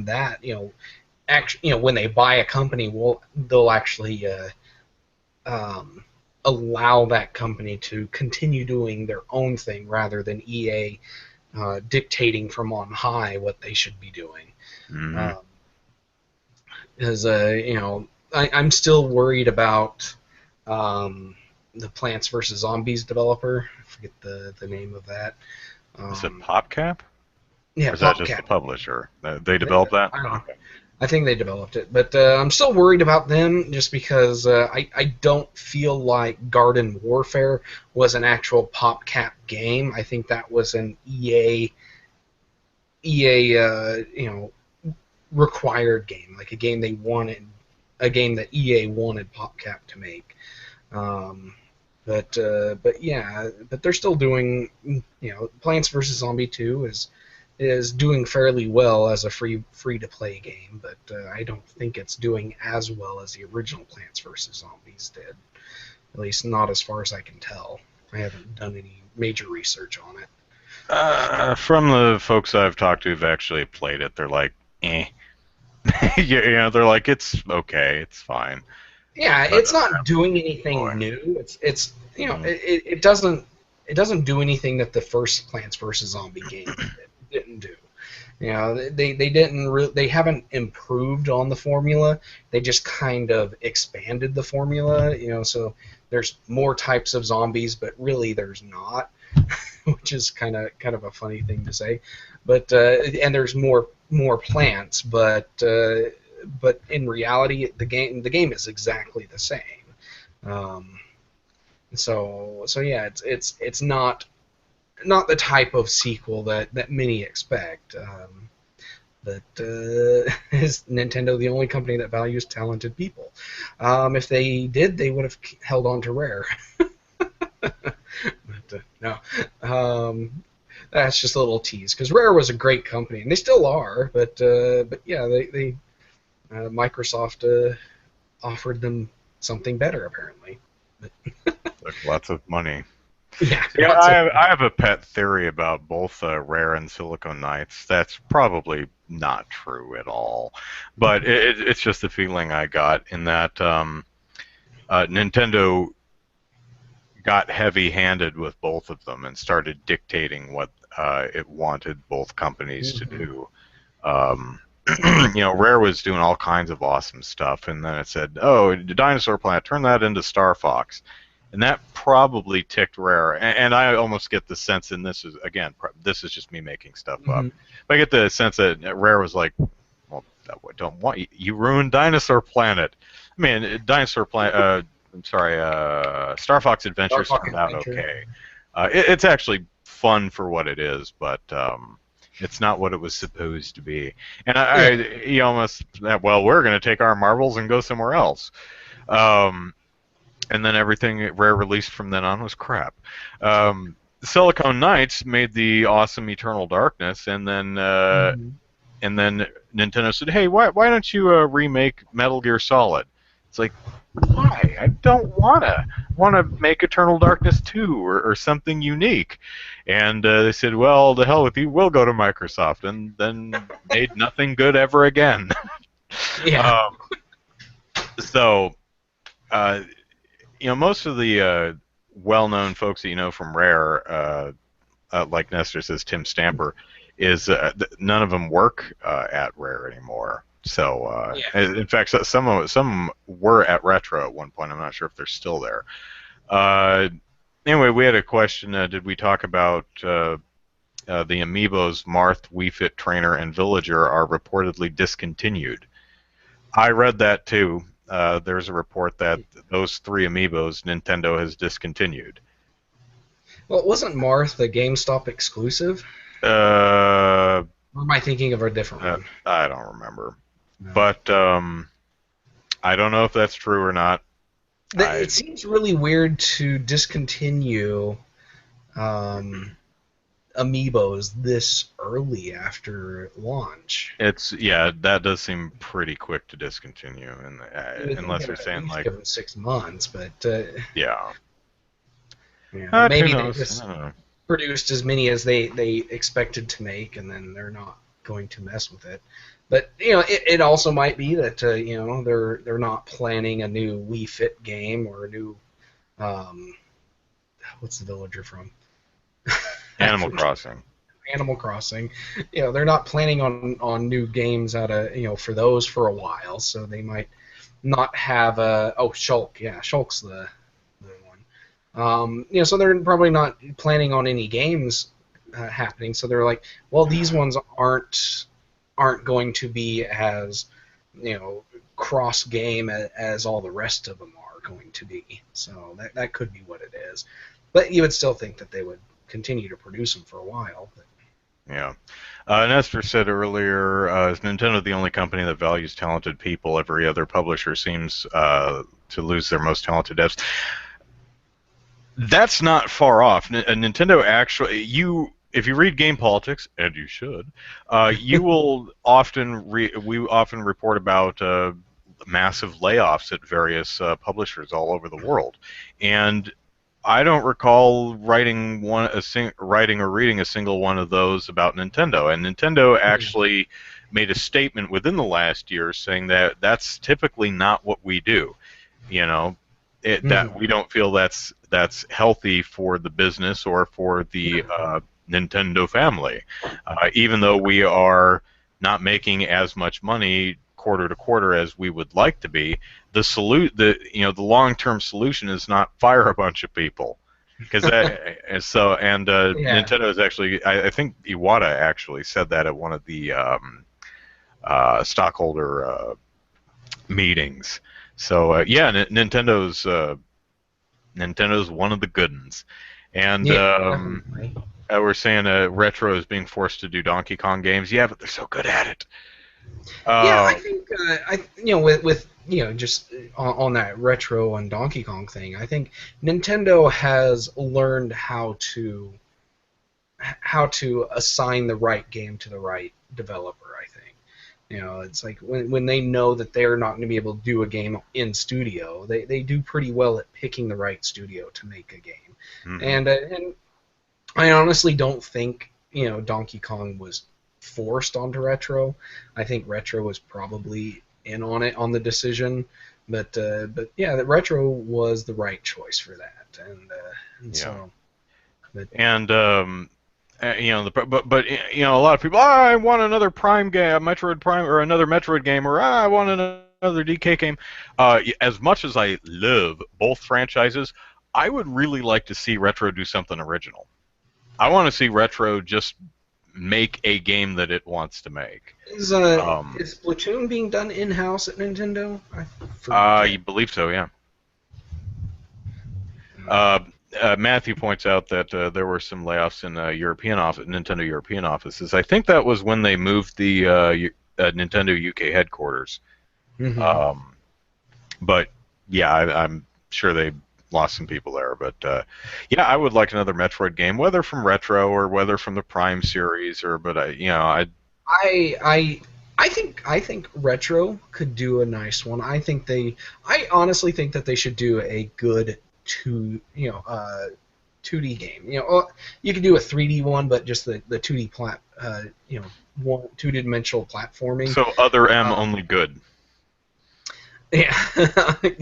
that. Actually, when they buy a company, they'll actually um, allow that company to continue doing their own thing rather than EA dictating from on high what they should be doing. Hmm. Um, Because I'm still worried about the Plants vs Zombies developer. I forget the name of that. Is it Um, PopCap? yeah, Or is that just the PopCap. publisher? They developed that? I don't know. Okay. I think they developed it, but I'm still worried about them just because I don't feel like Garden Warfare was an actual PopCap game. I think that was an EA required game, like a game they wanted, a game that EA wanted PopCap to make. Um, but yeah, but they're still doing. Plants vs Zombie 2 is doing fairly well as a free to play game, but I don't think it's doing as well as the original Plants vs Zombies did. At least not as far as I can tell. I haven't done any major research on it. From the folks I've talked to who've actually played it, they're like, eh. They're like, it's okay, it's fine. Yeah, But it's not doing boy. anything new. It's Mhm. it doesn't do anything that the first Plants vs Zombie game didn't do. They haven't improved on the formula. They just kind of expanded the formula. So there's more types of zombies, but really there's not, which is kind of a funny thing to say. But and there's more plants, but in reality, the game is exactly the same. Um, so yeah, it's not the type of sequel that many expect. But is Nintendo the only company that values talented people? If they did, they would have held on to Rare. But, no, that's just a little tease because Rare was a great company and they still are. But yeah, they Microsoft offered them something better apparently. But, Like lots of money. yeah, Yeah, lots of. I have a pet theory about both Rare and Silicon Knights. That's probably not true at all, but it's just the feeling I got in that Nintendo got heavy-handed with both of them and started dictating what it wanted both companies to Mhm. do. Um, Rare was doing all kinds of awesome stuff, and then it said, "Oh, the Dinosaur Planet, turn that into Star Fox," and that probably ticked Rare. And I almost get the sense, and this is again, this is just me making stuff up, Mhm. but I get the sense that Rare was like, "Well, I don't want you ruined Dinosaur Planet." I mean, Dinosaur Planet. I'm sorry, Star Fox Star Adventures Fox turned out Adventure. okay. It's actually fun for what it is, but it's not what it was supposed to be. And Yeah. he almost, well, we're going to take our marbles and go somewhere else. Um, and then everything Rare released from then on was crap. Silicon Knights made the awesome Eternal Darkness, Mhm. and then Nintendo said, "Hey, why don't you remake Metal Gear Solid?" It's like, why? I don't want to make Eternal Darkness 2 or something unique. And they said, well, the hell with you, we'll go to Microsoft, and then made nothing good ever again. Yeah. um, so, uh, most of the well-known folks that you know from Rare, like Nestor says, Tim Stamper, is none of them work at Rare anymore. So, Yeah. in fact, some were at Retro at one point. I'm not sure if they're still there. Anyway, we had a question. Did we talk about the amiibos Marth, Wii Fit Trainer, and Villager are reportedly discontinued? I read that too. There's a report that those three amiibos Nintendo has discontinued. Well, wasn't Marth the GameStop exclusive? Uh, Or am I thinking of a different one? I don't remember, No. but I don't know if that's true or not. I It seems really weird to discontinue um, amiibos this early after launch. It's yeah, that does seem pretty quick to discontinue, and You would think unless they they're would at saying least like, give them 6 months, but yeah, who maybe they knows? I just don't know. produced as many as they expected to make, and then they're not going to mess with it. But it also might be that they're not planning a new Wii Fit game or a new um, what's the villager from? I Animal forget. Crossing. Animal Crossing. They're not planning on new games out of for those for a while, so they might not have a Shulk. Yeah, Shulk's the one. So they're probably not planning on any games happening. So they're like, well, these ones aren't going to be as cross game as all the rest of them are going to be. So that could be what it is. But you would still think that they would continue to produce them for a while. But. Yeah. Nestor said earlier, is Nintendo the only company that values talented people? Every other publisher seems to lose their most talented devs. That's not far off. Nintendo actually, if you read Game Politics, and you should, you will often we often report about massive layoffs at various publishers all over the world, and I don't recall writing writing or reading a single one of those about Nintendo. And Nintendo actually made a statement within the last year saying that that's typically not what we do. You know, that we don't feel that's healthy for the business or for the Nintendo family, even though we are not making as much money quarter to quarter as we would like to be. The long-term solution is not fire a bunch of people, because Yeah. Nintendo is actually, I think Iwata actually said that at one of the stockholder meetings. So yeah, Nintendo's one of the good ones, and Yeah, definitely. we're saying Retro is being forced to do Donkey Kong games. Yeah, but they're so good at it. Yeah, I Uh, think with just on that retro and Donkey Kong thing, I think Nintendo has learned how to assign the right game to the right developer. I think it's like when they know that they're not going to be able to do a game in studio, they do pretty well at picking the right studio to make a game. mhm. And I honestly don't think Donkey Kong was forced onto Retro. I think Retro was probably in on it on the decision, but yeah, the Retro was the right choice for that, and Yeah, so. But and a lot of people, I want another Prime game, a Metroid Prime, or another Metroid game, or I want another DK game. As much as I love both franchises, I would really like to see Retro do something original. I want to see Retro just make a game that it wants to make. is Um, is Splatoon being done in house at Nintendo? I forget. you believe so, yeah. Uh, Matthew points out that there were some layoffs in Nintendo European offices. I think that was when they moved the Nintendo UK headquarters. Hmm. Um, but yeah, I'm sure they lost some people there. But yeah, I would like another Metroid game, whether from Retro or whether from the Prime series, or but I I I I think Retro could do a nice one. I honestly think that they should do a good 2D game. You could do a 3D one, but just the 2D one two-dimensional platforming. so other M Um, only good. yeah,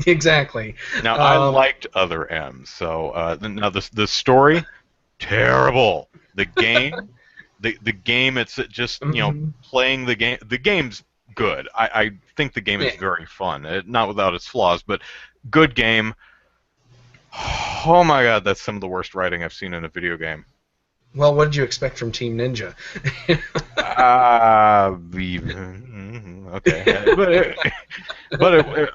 exactly. Now I Um, liked other M. So now the story terrible. The game, the game, it's just mhm. playing the game. The game's good. I think the game is Yeah. very fun. Not without its flaws, but good game. Oh my god, that's some of the worst writing I've seen in a video game. Well, what did you expect from Team Ninja? Okay,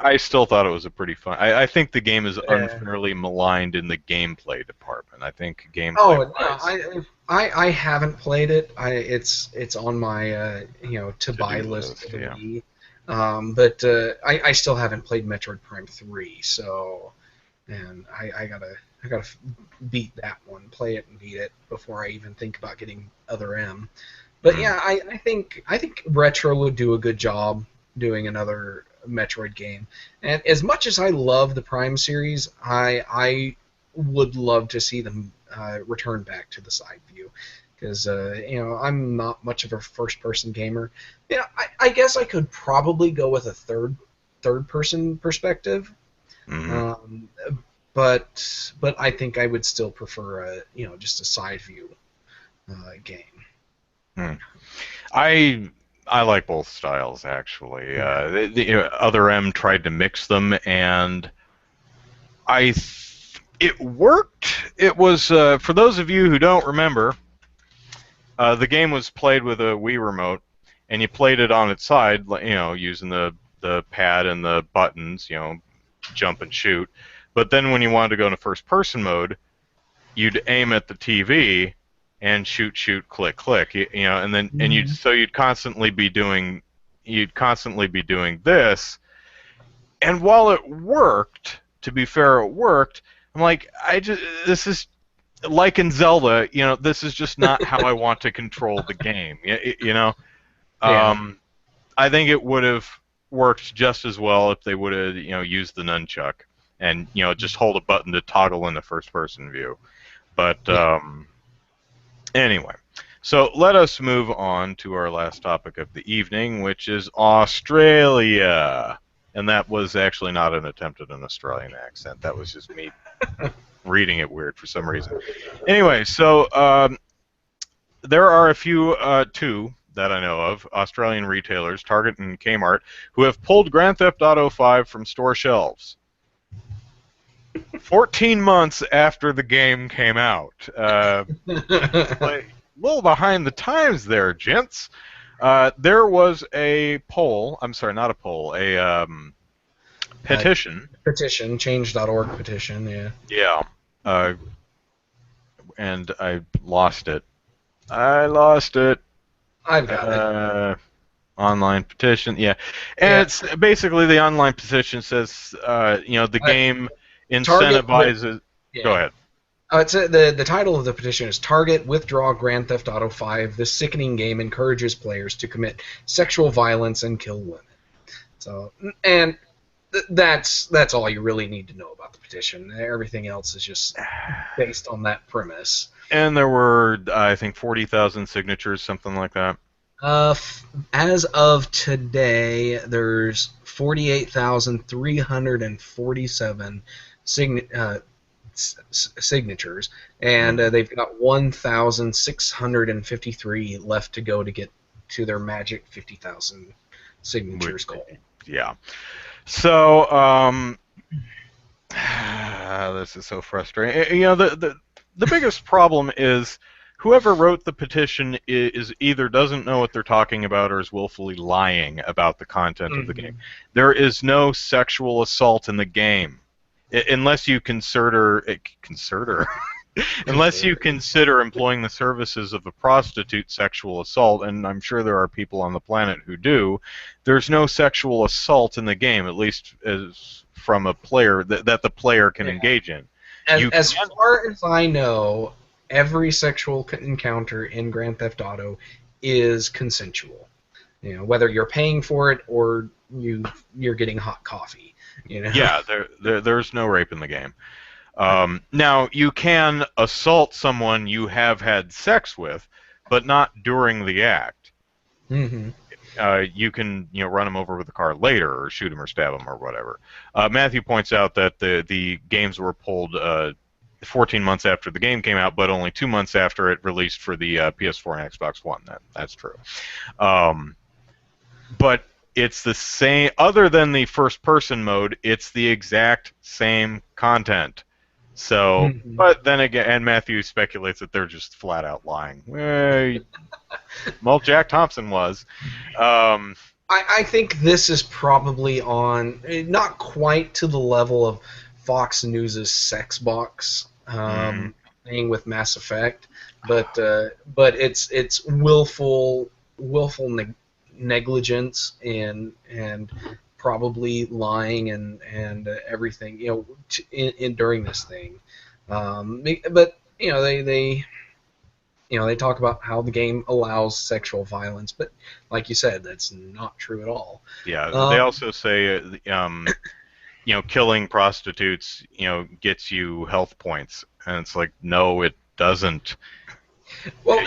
I still thought it was a pretty fun. I think the game is Yeah. unfairly maligned in the gameplay department. I think gameplay Oh no, wise, I haven't played it. It's on my to to buy do list list, for the yeah. Wii. But I still haven't played Metroid Prime 3, so and I gotta beat that one, play it and beat it before I even think about getting other M. But Mm. yeah, I think Retro would do a good job doing another Metroid game. And as much as I love the Prime series, I would love to see them return back to the side view because I'm not much of a first person gamer. Yeah, I guess I could probably go with a third person perspective, Hmm. um, but I think I would still prefer just a side view game. Mm. I I like both styles actually. Yeah. Other M tried to mix them, and it worked. It was for those of you who don't remember, the game was played with a Wii remote, and you played it on its side, using the pad and the buttons, jump and shoot. But then when you wanted to go into first person mode, you'd aim at the TV and shoot, shoot, click, click. And then Mhm. you'd constantly be doing this. And while it worked, to be fair, it worked. I'm like, this is like in Zelda. This is just not how I want to control the game. Yeah. Um, I think it would have worked just as well if they would have, used the nunchuck and just hold a button to toggle into first-person view. But anyway, so let us move on to our last topic of the evening, which is Australia. And that was actually not an attempt at an Australian accent. That was just me reading it weird for some reason. Anyway, so there are a few, two that I know of, Australian retailers, Target and Kmart, who have pulled Grand Theft Auto 5 from store shelves. 14 months after the game came out. A little behind the times there, gents. There was a poll, I'm sorry, not a poll, a petition. Petition, change.org petition, yeah. Yeah. And I lost it. I've got it. Online petition, yeah. And it's basically the online petition says, the game incentivizes... Go ahead. The title of the petition is Target Withdraw Grand Theft Auto 5. This sickening game encourages players to commit sexual violence and kill women. So, and that's all you really need to know about the petition. Everything else is just based on that premise. And there were, I think, 40,000 signatures, something like that. As of today, there's 48,347 signatures, and they've got 1,653 left to go to get to their magic 50,000 signatures goal. Yeah. So, this is so frustrating. The biggest problem is whoever wrote the petition is either doesn't know what they're talking about or is willfully lying about the content of the game. There is no sexual assault in the game. Unless you consider employing the services of a prostitute sexual assault, and I'm sure there are people on the planet who do, there's no sexual assault in the game, at least as from a player that the player can engage in. As far as I know, every sexual encounter in Grand Theft Auto is consensual. Whether you're paying for it or you're getting hot coffee. Yeah, there's no rape in the game. Now, you can assault someone you have had sex with, but not during the act. Mm-hmm. You can run them over with a car later, or shoot them or stab them or whatever. Matthew points out that the games were pulled 14 months after the game came out, but only 2 months after it released for the PS4 and Xbox One. That's true. But it's the same, other than the first-person mode, it's the exact same content. So, but then again, and Matthew speculates that they're just flat-out lying. Well, Jack Thompson was. I think this is probably on, not quite to the level of Fox News' sex box thing with Mass Effect, but it's willful negligence and probably lying and everything during this thing. But they talk about how the game allows sexual violence, but like you said, that's not true at all. Yeah, they also say killing prostitutes gets you health points, and it's like, no, it doesn't. Well,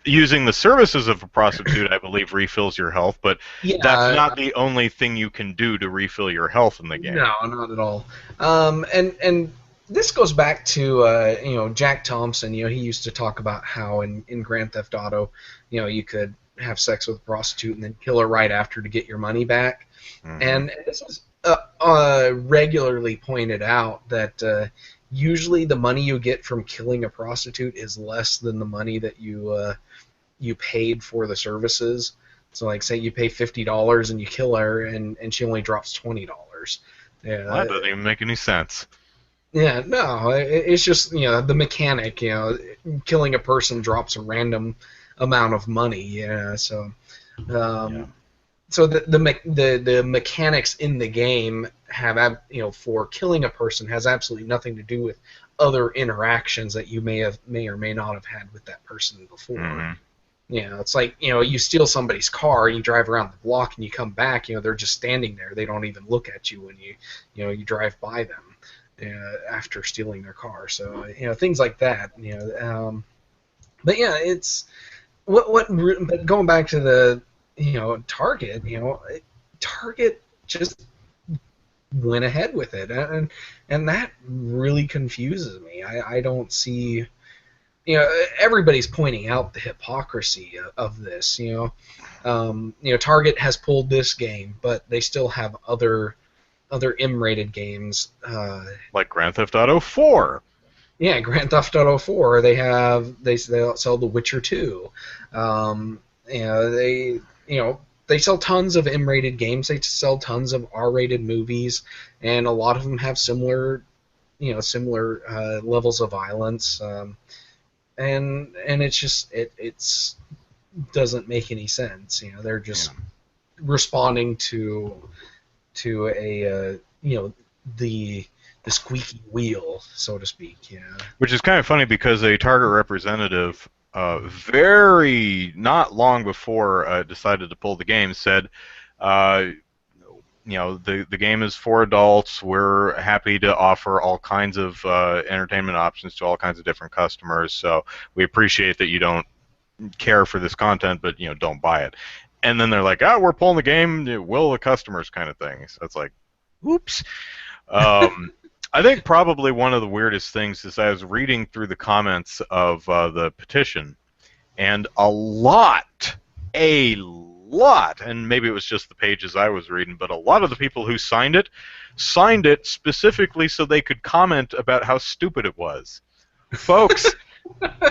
using the services of a prostitute, I believe, refills your health, but that's not the only thing you can do to refill your health in the game. No, not at all. And this goes back to Jack Thompson. He used to talk about how in Grand Theft Auto, you could have sex with a prostitute and then kill her right after to get your money back. And this is regularly pointed out that usually the money you get from killing a prostitute is less than the money that you paid for the services. So, like, say you pay $50 and you kill her, and she only drops $20. Yeah, that doesn't even make any sense. Yeah, no, it's just the mechanic. Killing a person drops a random amount of money. Yeah, so. So the mechanics in the game have for killing a person has absolutely nothing to do with other interactions that you may or may not have had with that person before. It's like you steal somebody's car and you drive around the block and you come back, they're just standing there. They don't even look at you when you drive by them. after stealing their car. So things like that. But yeah, it's but going back to the Target, Target just went ahead with it, and that really confuses me. I don't see. Everybody's pointing out the hypocrisy of this. Target has pulled this game, but they still have other M-rated games. Like Grand Theft Auto 4. Yeah, Grand Theft Auto 4. They sell The Witcher 2. They sell tons of M-rated games. They sell tons of R-rated movies, and a lot of them have similar levels of violence. And it's just it's doesn't make any sense. They're just responding to a the squeaky wheel, so to speak. Which is kind of funny because a Target representative, very not long before decided to pull the game, said, the game is for adults. We're happy to offer all kinds of entertainment options to all kinds of different customers. So we appreciate that you don't care for this content, but don't buy it. And then they're like, we're pulling the game. Will the customers kind of thing. So it's like, oops. I think probably one of the weirdest things is I was reading through the comments of the petition, and a lot, and maybe it was just the pages I was reading, but a lot of the people who signed it specifically so they could comment about how stupid it was. Folks,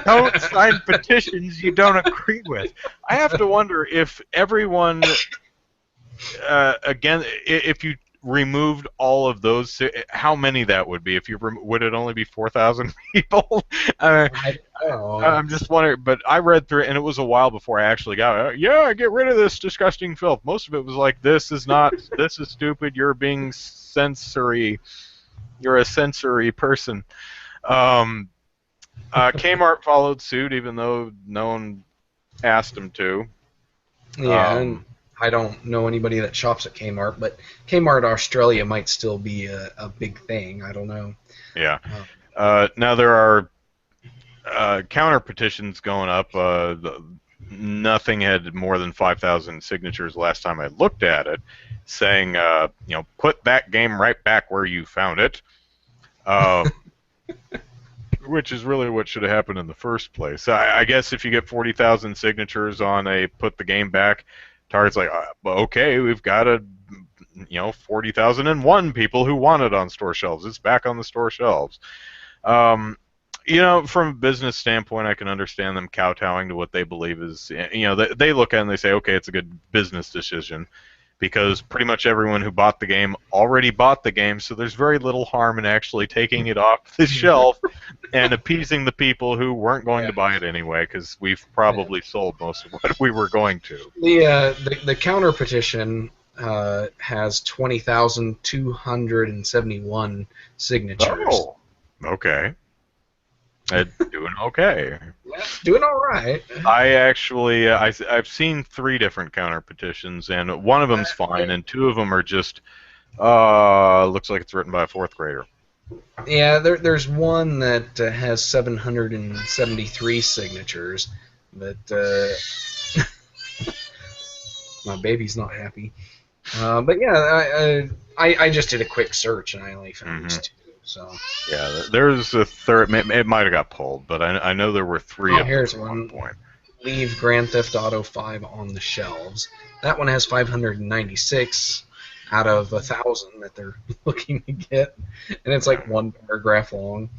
don't sign petitions you don't agree with. I have to wonder if everyone, again, if you removed all of those, how many that would be? If you would it only be 4,000 people? I'm just wondering. But I read through it, and it was a while before I actually got it. Get rid of this disgusting filth. Most of it was like, this is stupid. You're being sensory. You're a sensory person. Kmart followed suit, even though no one asked them to. Yeah. And I don't know anybody that shops at Kmart, but Kmart Australia might still be a big thing. I don't know. Yeah. Now there are counter petitions going up. Nothing had more than 5,000 signatures last time I looked at it, saying, put that game right back where you found it, which is really what should have happened in the first place. I guess if you get 40,000 signatures on a put the game back, Target's like, okay, we've got 40,001 people who want it on store shelves. It's back on the store shelves. From a business standpoint, I can understand them kowtowing to what they believe is, they look at it and they say, okay, it's a good business decision, because pretty much everyone who bought the game already bought the game, so there's very little harm in actually taking it off the shelf and appeasing the people who weren't going to buy it anyway, because we've probably sold most of what we were going to. The counter petition has 20,271 signatures. Oh, okay. Doing okay. Yeah, doing all right. I actually, I've seen 3 different counter petitions, and one of them's fine, and 2 of them are just, looks like it's written by a 4th grader. Yeah, there's one that has 773 signatures, but my baby's not happy. But yeah, I just did a quick search, and I only found these 2. So. Yeah, there's a 3rd. It might have got pulled, but I know there were 3 here's at one point. Leave Grand Theft Auto 5 on the shelves. That one has 596 out of 1,000 that they're looking to get, and it's like 1 paragraph long.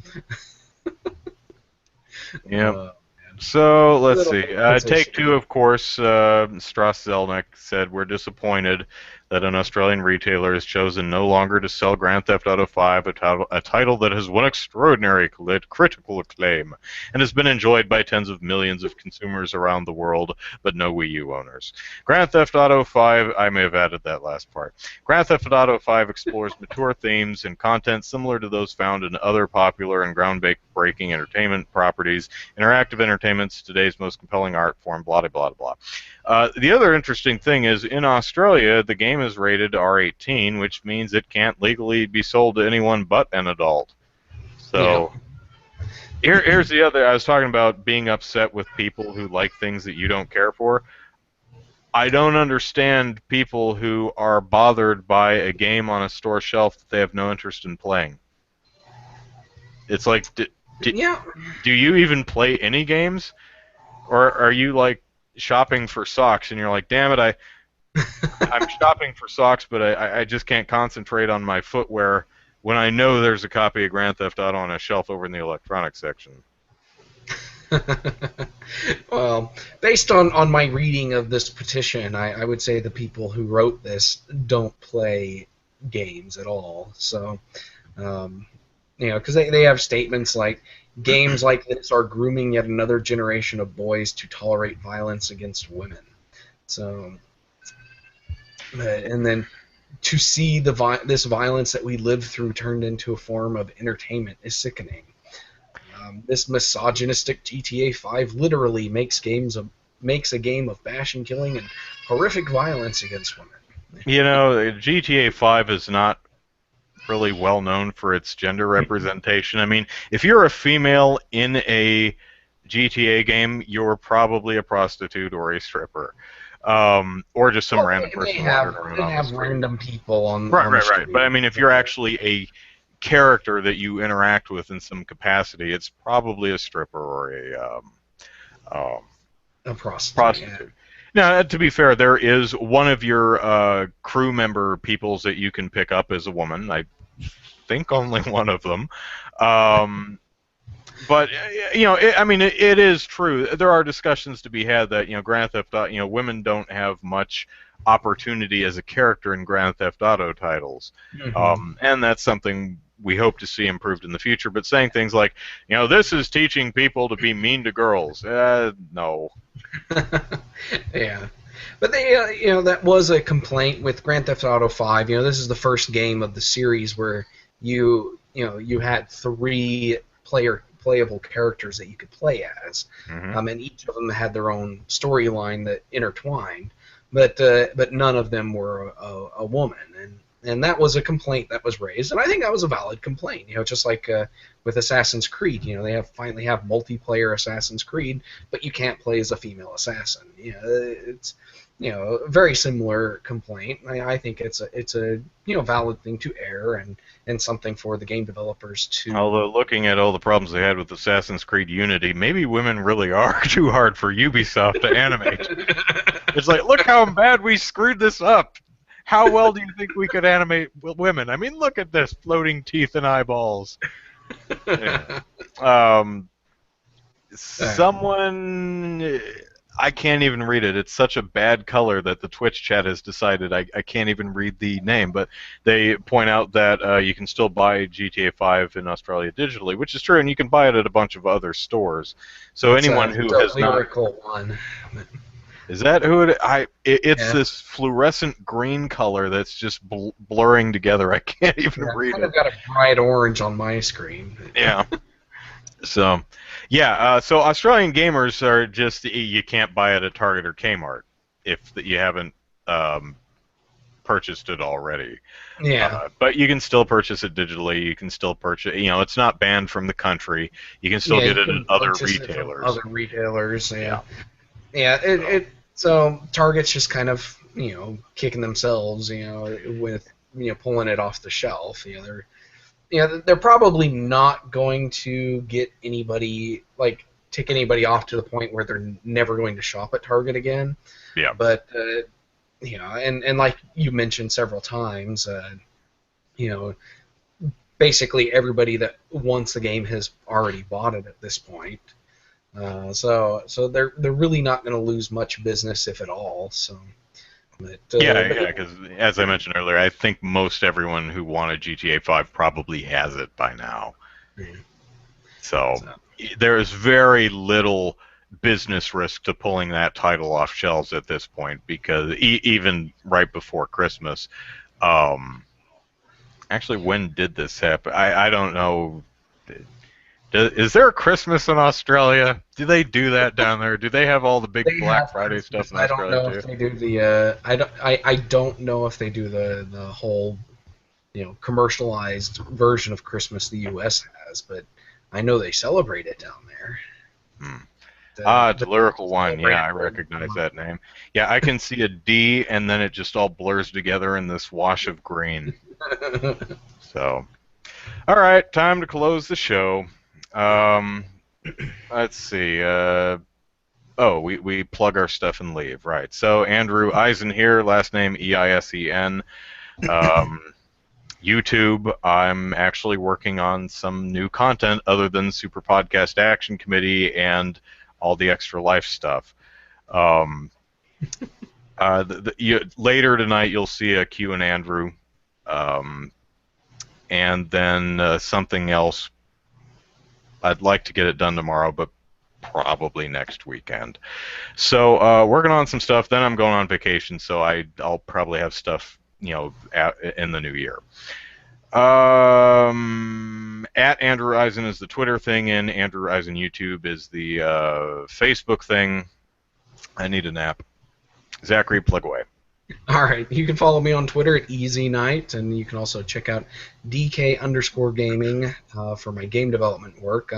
Yep. So let's see. Take-Two, of course, Strauss Zelnick said, we're disappointed that an Australian retailer has chosen no longer to sell Grand Theft Auto 5, a title that has won extraordinary critical acclaim and has been enjoyed by tens of millions of consumers around the world, but no Wii U owners. Grand Theft Auto 5, I may have added that last part. Grand Theft Auto 5 explores mature themes and content similar to those found in other popular and groundbreaking entertainment properties. Interactive entertainment's today's most compelling art form, blah, blah, blah, blah. The other interesting thing is, in Australia, the game game is rated R18, which means it can't legally be sold to anyone but an adult. So here's the other. I was talking about being upset with people who like things that you don't care for. I don't understand people who are bothered by a game on a store shelf that they have no interest in playing. It's like, do you even play any games? Or are you like shopping for socks and you're like, damn it, I'm shopping for socks, but I just can't concentrate on my footwear when I know there's a copy of Grand Theft Auto on a shelf over in the electronics section. Well, based on my reading of this petition, I would say the people who wrote this don't play games at all. So, because they have statements like, games like this are grooming yet another generation of boys to tolerate violence against women. So, and then to see this violence that we live through turned into a form of entertainment is sickening. This misogynistic GTA 5 literally makes a game of bashing, killing, and horrific violence against women. You know, GTA 5 is not really well known for its gender representation. I mean, if you're a female in a GTA game, you're probably a prostitute or a stripper. Or just some random person wandering around. They have random people on Right. street. But I mean, if you're actually a character that you interact with in some capacity, it's probably a stripper or a prostitute. Yeah. Now, to be fair, there is one of your crew member peoples that you can pick up as a woman. I think only one of them. But it is true. There are discussions to be had that Grand Theft Auto, women don't have much opportunity as a character in Grand Theft Auto titles, and that's something we hope to see improved in the future. But saying things like, this is teaching people to be mean to girls, no. Yeah, but that was a complaint with Grand Theft Auto 5. This is the first game of the series where you had 3 playable characters that you could play as, and each of them had their own storyline that intertwined, but none of them were a woman, and that was a complaint that was raised, and I think that was a valid complaint. Just like with Assassin's Creed, they finally have multiplayer Assassin's Creed, but you can't play as a female assassin. It's a very similar complaint. I think it's a valid thing to air and something for the game developers to. Although looking at all the problems they had with Assassin's Creed Unity, maybe women really are too hard for Ubisoft to animate. It's like, look how bad we screwed this up. How well do you think we could animate women? I mean, look at this, floating teeth and eyeballs. Yeah. Someone, I can't even read it. It's such a bad color that the Twitch chat has decided I can't even read the name. But they point out that you can still buy GTA 5 in Australia digitally, which is true, and you can buy it at a bunch of other stores. So anyone who has not... one. Is that who it? It's this fluorescent green color that's just blurring together. I can't even read it. I've got a bright orange on my screen. Yeah. So, so Australian gamers are just, you can't buy it at Target or Kmart if you haven't purchased it already. Yeah. But you can still purchase it digitally. You can still purchase, it's not banned from the country. You can still get it at other retailers. Other retailers, yeah. Yeah, so Target's just kind of, kicking themselves, with, pulling it off the shelf. They're probably not going to get anybody, tick anybody off to the point where they're never going to shop at Target again. Yeah. But, and like you mentioned several times, basically everybody that wants the game has already bought it at this point. So they're really not going to lose much business, if at all. So. But, because as I mentioned earlier, I think most everyone who wanted GTA 5 probably has it by now. So there is very little business risk to pulling that title off shelves at this point, because even right before Christmas, actually, when did this happen? I don't know. Is there a Christmas in Australia? Do they do that down there? Do they have all the big They Black have Friday stuff Christmas. in I don't Australia know too? if they do the. I don't know if they do the whole commercialized version of Christmas the U.S. has, but I know they celebrate it down there. Hmm. The Lyrical Wine. celebrate Yeah, I it for recognize that name. Yeah, I can see a D, and then it just all blurs together in this wash of green. So, all right, time to close the show. Um, let's see. We plug our stuff and leave, right? So Andrew Eisen here, last name Eisen. Um, YouTube. I'm actually working on some new content other than Super Podcast Action Committee and all the extra life stuff. Later tonight, you'll see a Q and Andrew, and then something else. I'd like to get it done tomorrow, but probably next weekend. So working on some stuff. Then I'm going on vacation, so I'll probably have stuff in the new year. At Andrew Eisen is the Twitter thing, and Andrew Eisen YouTube is the Facebook thing. I need a nap. Zachary, plug away. All right, you can follow me on Twitter at Easy Night, and you can also check out DK_gaming for my game development work.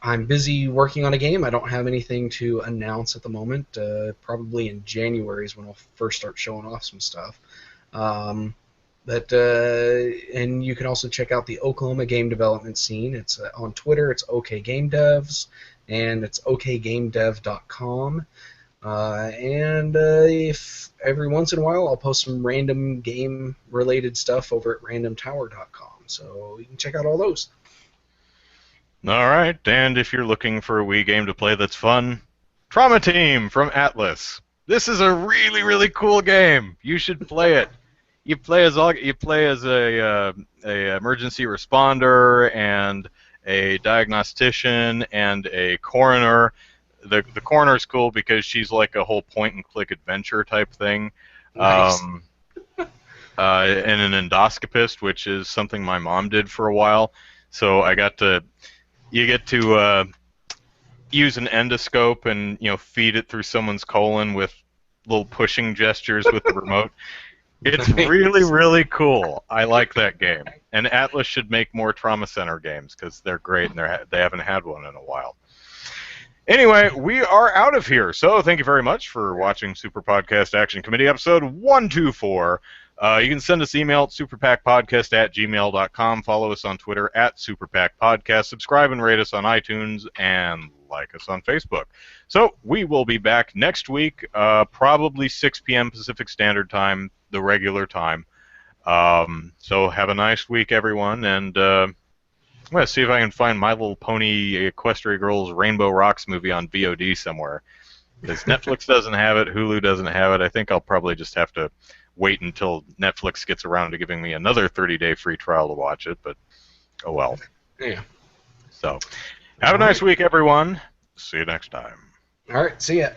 I'm busy working on a game. I don't have anything to announce at the moment. Probably in January is when I'll first start showing off some stuff. And you can also check out the Oklahoma game development scene. It's on Twitter. It's OKGameDevs, and it's okgamedev.com. If every once in a while I'll post some random game-related stuff over at randomtower.com. So you can check out all those. All right, and if you're looking for a Wii game to play that's fun, Trauma Team from Atlas. This is a really, really cool game. You should play it. You play as a emergency responder and a diagnostician and a coroner. The coroner's cool because she's like a whole point-and-click adventure type thing. Nice. And an endoscopist, which is something my mom did for a while. So you get to use an endoscope and feed it through someone's colon with little pushing gestures with the remote. It's really, really cool. I like that game. And Atlas should make more Trauma Center games because they're great and they haven't had one in a while. Anyway, we are out of here. So thank you very much for watching Super Podcast Action Committee episode 124. You can send us email at superpackpodcast@gmail.com. Follow us on Twitter at superpackpodcast. Subscribe and rate us on iTunes and like us on Facebook. So we will be back next week, probably 6 p.m. Pacific Standard Time, the regular time. So have a nice week, everyone, and I'm going to see if I can find My Little Pony Equestria Girls Rainbow Rocks movie on VOD somewhere. Because Netflix doesn't have it, Hulu doesn't have it. I think I'll probably just have to wait until Netflix gets around to giving me another 30-day free trial to watch it, but oh well. Yeah. So, have a nice week, everyone. See you next time. All right, see ya.